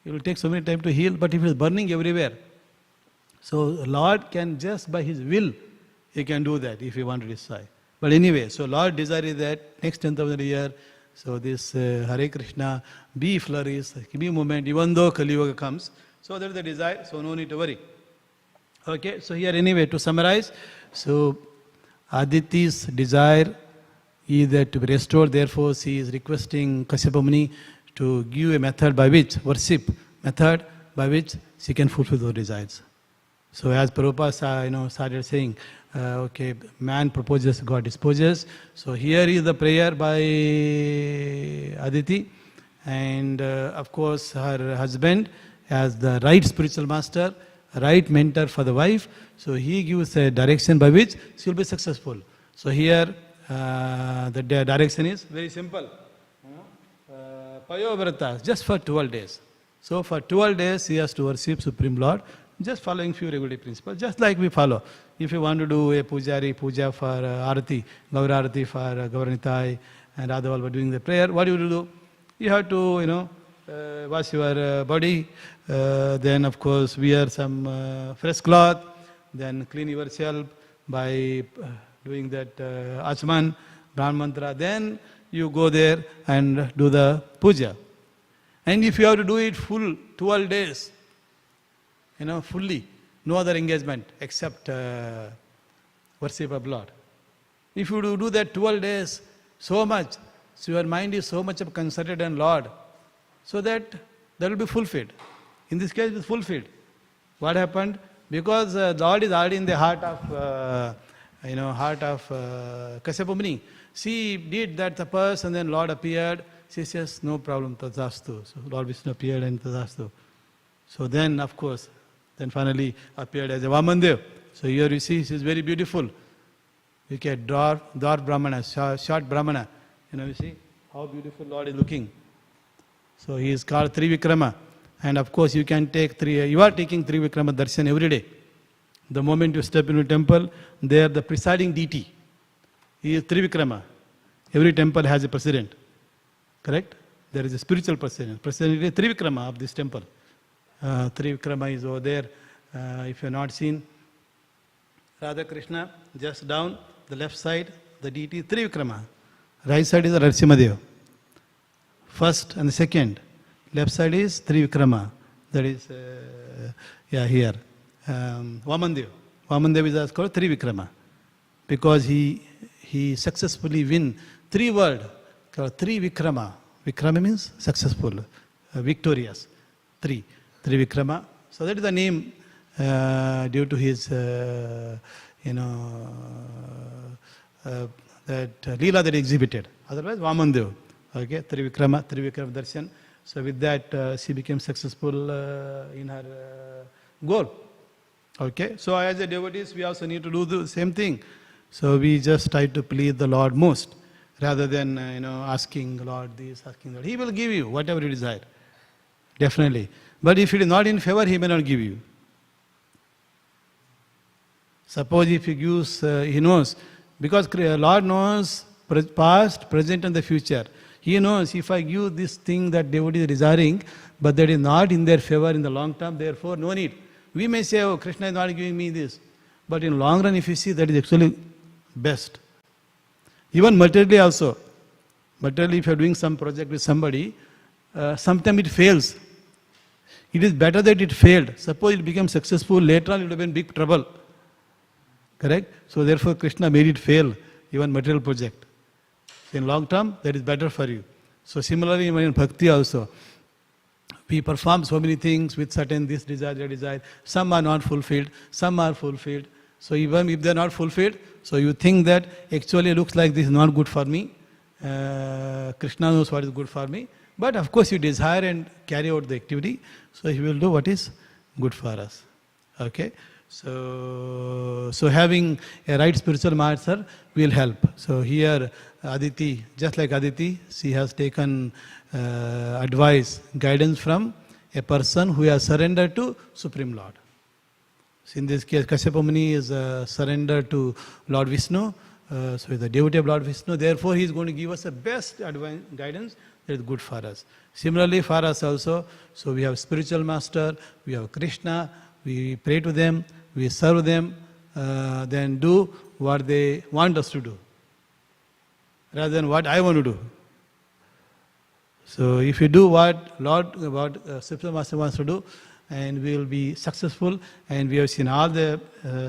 It will take so many time to heal, but if it is burning everywhere. So Lord can just by His will, He can do that if He want to decide. But anyway, so Lord desire is that next 10,000 years, so this Hare Krishna, be flourish, be movement, even though Kali Yuga comes. So that is the desire, so no need to worry. Okay, so here anyway, to summarize, so Aditi's desire is that to be restored, therefore she is requesting Kashyapa Muni to give a method by which, worship method by which she can fulfill those desires. So as Prabhupada started saying, okay, man proposes, God disposes. So here is the prayer by Aditi, and of course her husband as the right spiritual master, right mentor for the wife. So he gives a direction by which she will be successful. So here the direction is very simple. Payovrata, just for 12 days. So for 12 days he has to worship Supreme Lord, just following few regulative principles, just like we follow. If you want to do a puja for Arati, Gaur Arati for Gauranitai and Radhaval were doing the prayer, what you do? You have to, wash your body, then of course wear some fresh cloth, then clean yourself by doing that Achman, Brahman Mantra, then you go there and do the puja. And if you have to do it full 12 days, fully, no other engagement except worship of Lord. If you do that 12 days, so much, so your mind is so much concentrated on Lord, so that will be fulfilled. In this case, it is fulfilled. What happened? Because Lord is already in the heart of, Kashyapa Muni. She did that tapas and then Lord appeared. She says, no problem, Tadastu. So Lord Vishnu appeared and Tadastu. So then, of course, Then finally appeared as a Vamandev. So here you see, he is very beautiful. You can draw Brahmana, short Brahmana. You see how beautiful Lord is looking. So he is called Trivikrama. And of course you can take you are taking Trivikrama darshan every day. The moment you step into a temple, there the presiding deity, he is Trivikrama. Every temple has a president. Correct? There is a spiritual president. President is Trivikrama of this temple. Trivikrama is over there. If you have not seen Radha Krishna, just down the left side, the deity is Trivikrama. Right side is Narasimhadev. First and the second. Left side is Trivikrama. That is, here. Vamandev. Vamandev is called Trivikrama. Because he successfully win 3 words called Trivikrama. Vikrama means successful, victorious. Trivikrama. So that is the name due to his, that Leela that he exhibited. Otherwise, Vamandev. Okay, Trivikrama darshan. So with that, she became successful in her goal. Okay, so as a devotees, we also need to do the same thing. So we just try to please the Lord most, rather than asking Lord this, asking Lord. He will give you whatever you desire, definitely. But if it is not in favor, He may not give you. Suppose if He gives, He knows, because Lord knows past, present and the future. He knows if I give this thing that devotee is desiring, but that is not in their favor in the long term, therefore no need. We may say, oh, Krishna is not giving me this. But in long run, if you see, that is actually best. Even materially also. Materially, if you are doing some project with somebody, sometimes it fails. It is better that it failed. Suppose it became successful, later on it would have been big trouble. Correct? So therefore, Krishna made it fail, even material project. In long term, that is better for you. So similarly, in bhakti also, we perform so many things with certain this desire, that desire. Some are not fulfilled, some are fulfilled. So even if they are not fulfilled, so you think that actually looks like this is not good for me. Krishna knows what is good for me. But of course you desire and carry out the activity. So He will do what is good for us. Okay? So having a right spiritual master will help. So here Aditi, just like Aditi, she has taken advice, guidance from a person who has surrendered to Supreme Lord. So in this case, Kashyapa Muni is surrendered to Lord Vishnu. So he is a devotee of Lord Vishnu. Therefore, he is going to give us the best advice, guidance that is good for us. Similarly, for us also, so we have spiritual master, we have Krishna, we pray to them, we serve them, then do what they want us to do, rather than what I want to do. So if you do what spiritual master wants to do, and we will be successful. And we have seen all the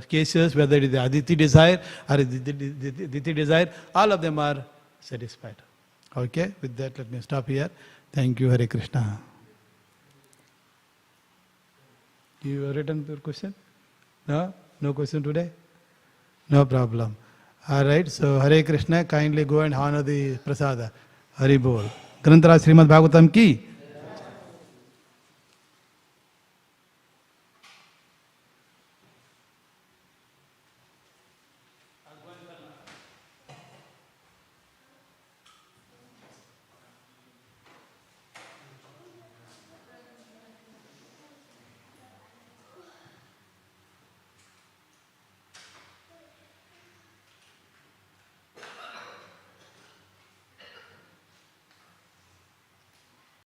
cases, whether it is the Aditi desire or Aditi desire, all of them are satisfied. Okay, with that let me stop here. Thank you, Hare Krishna. You have written your question? No? No question today? No problem. Alright, so Hare Krishna, kindly go and honor the prasada. Hari Bol. Grantara Śrīmad Bhāgavatam ki